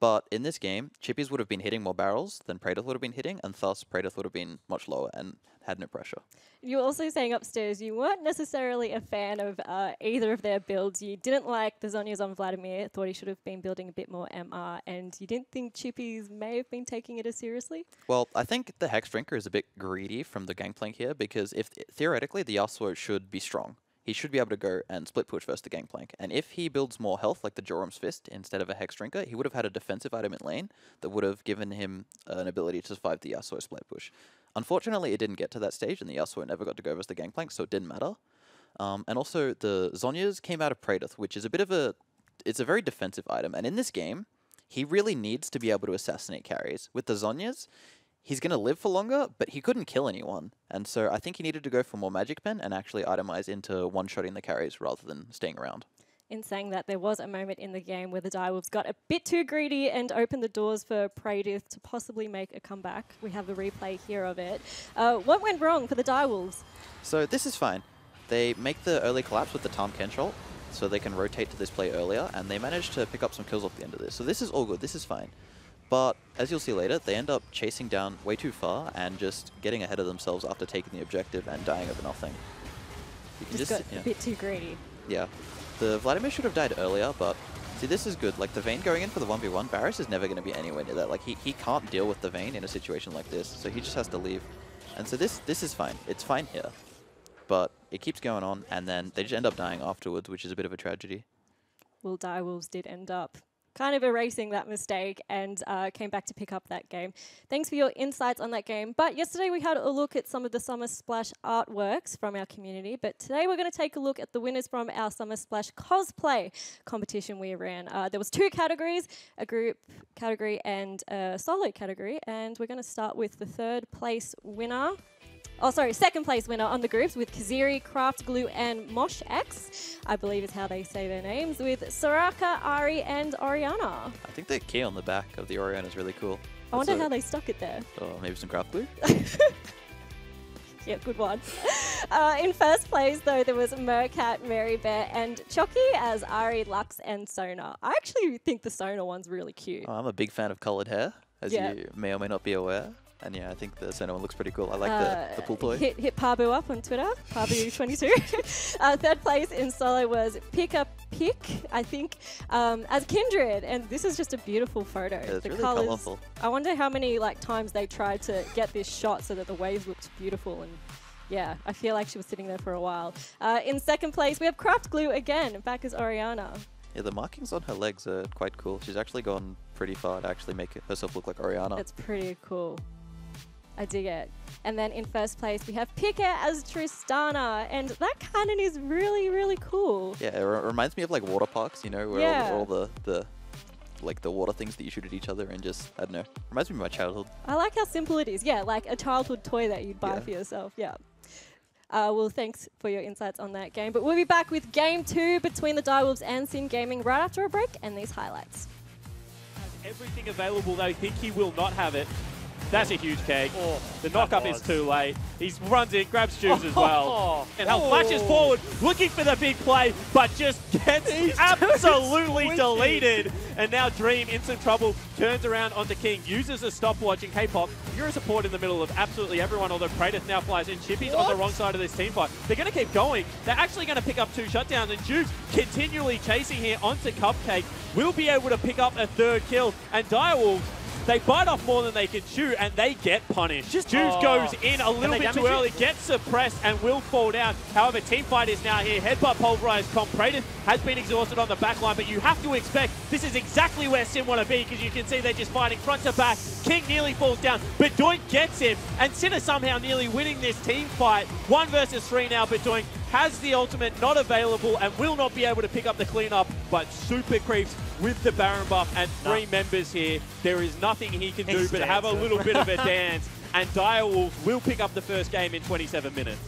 But in this game, Chippies would have been hitting more barrels than Praedyth would have been hitting, and thus Praedyth would have been much lower and had no pressure. You were also saying upstairs you weren't necessarily a fan of either of their builds. You didn't like the Zhonya's on Vladimir, thought he should have been building a bit more MR, and you didn't think Chippies may have been taking it as seriously? Well, I think the Hex Drinker is a bit greedy from the Gangplank here, because if theoretically the Yasuo should be strong. He should be able to go and split push versus the Gangplank. And if he builds more health, like the Jorum's Fist, instead of a Hex Drinker, he would have had a defensive item in lane that would have given him an ability to survive the Yasuo split push. Unfortunately, it didn't get to that stage, and the Yasuo never got to go versus the Gangplank, so it didn't matter. And also, the Zhonya's came out of Praedyth, which is a bit of a... It's a very defensive item, and in this game, he really needs to be able to assassinate carries. With the Zhonya's, he's going to live for longer, but he couldn't kill anyone. And so I think he needed to go for more Magic Pen and actually itemize into one-shotting the carries rather than staying around. In saying that, there was a moment in the game where the Direwolves got a bit too greedy and opened the doors for Praedyth to possibly make a comeback. We have a replay here of it. What went wrong for the Direwolves? So this is fine. They make the early collapse with the Tahm Kentrol, so they can rotate to this play earlier, and they manage to pick up some kills off the end of this. So this is all good. This is fine. But as you'll see later, they end up chasing down way too far and just getting ahead of themselves after taking the objective and dying over nothing. You can just got a bit too greedy. Yeah. The Vladimir should have died earlier, but see, this is good. Like, the Vayne going in for the 1v1, Varus is never going to be anywhere near that. Like, he can't deal with the Vayne in a situation like this, so he just has to leave. And so this is fine. It's fine here. But it keeps going on, and then they just end up dying afterwards, which is a bit of a tragedy. Well, Direwolves did end up kind of erasing that mistake and came back to pick up that game. Thanks for your insights on that game. But yesterday we had a look at some of the Summer Splash artworks from our community, but today we're going to take a look at the winners from our Summer Splash cosplay competition we ran. There was 2 categories, a group category and a solo category, and we're going to start with the 3rd place winner. Oh, sorry, 2nd place winner on the groups with Kaziri, Craft Glue, and Mosh X, I believe is how they say their names, with Soraka, Ari, and Oriana. I think the key on the back of the Oriana is really cool. I wonder how they stuck it there. Oh, maybe some craft glue? Yeah, good one. In 1st place, though, there was Mercat, Mary Bear, and Chucky as Ari, Lux, and Sona. I actually think the Sona one's really cute. Oh, I'm a big fan of coloured hair, as you may or may not be aware. And yeah, I think the Sona one looks pretty cool. I like the pool toy. Hit Pabu up on Twitter, Pabu22. 3rd place in solo was Pick, I think, as Kindred. And this is just a beautiful photo. Yeah, it's the really colours, colourful. I wonder how many times they tried to get this shot so that the waves looked beautiful. And yeah, I feel like she was sitting there for a while. In 2nd place, we have Craft Glue again, back as Oriana. Yeah, the markings on her legs are quite cool. She's actually gone pretty far to actually make herself look like Oriana. It's pretty cool. I dig it. And then in 1st place, we have Picker as Tristana, and that cannon is really, really cool. Yeah, it reminds me of like water parks, you know, where all the water things that you shoot at each other and just, I don't know, reminds me of my childhood. I like how simple it is. Yeah, like a childhood toy that you'd buy for yourself. Yeah. Well, thanks for your insights on that game. But we'll be back with Game 2 between the Direwolves and Sin Gaming right after a break and these highlights. Has everything available, they think he will not have it. That's a huge keg. Oh, The knock-up that is was. too late. He runs in, grabs Juice as well. And Hell flashes forward, looking for the big play, but just gets absolutely deleted. And now Dream in some trouble, turns around onto King, uses a stopwatch, and K-Pop, you're a support in the middle of absolutely everyone, although Praetor now flies in. Chippy's on the wrong side of this team fight. They're going to keep going. They're actually going to pick up 2 shutdowns, and Juice continually chasing here onto Cupcake will be able to pick up a 3rd kill. And Direwolves, they bite off more than they can chew, and they get punished. Juice goes in a little bit too early, gets suppressed, and will fall down. However, Teamfight is now here. Headbutt pulverized. Praetor has been exhausted on the back line, but you have to expect this is exactly where Sim want to be, because you can see they're just fighting front to back. King nearly falls down, but Doink gets him, and Sinner somehow nearly winning this team fight. 1 versus 3 now, but Doink has the ultimate not available and will not be able to pick up the cleanup, but Super Creeps with the Baron buff and 3 members here. There is nothing he can do but have a little bit of a dance, and Direwolves will pick up the first game in 27 minutes.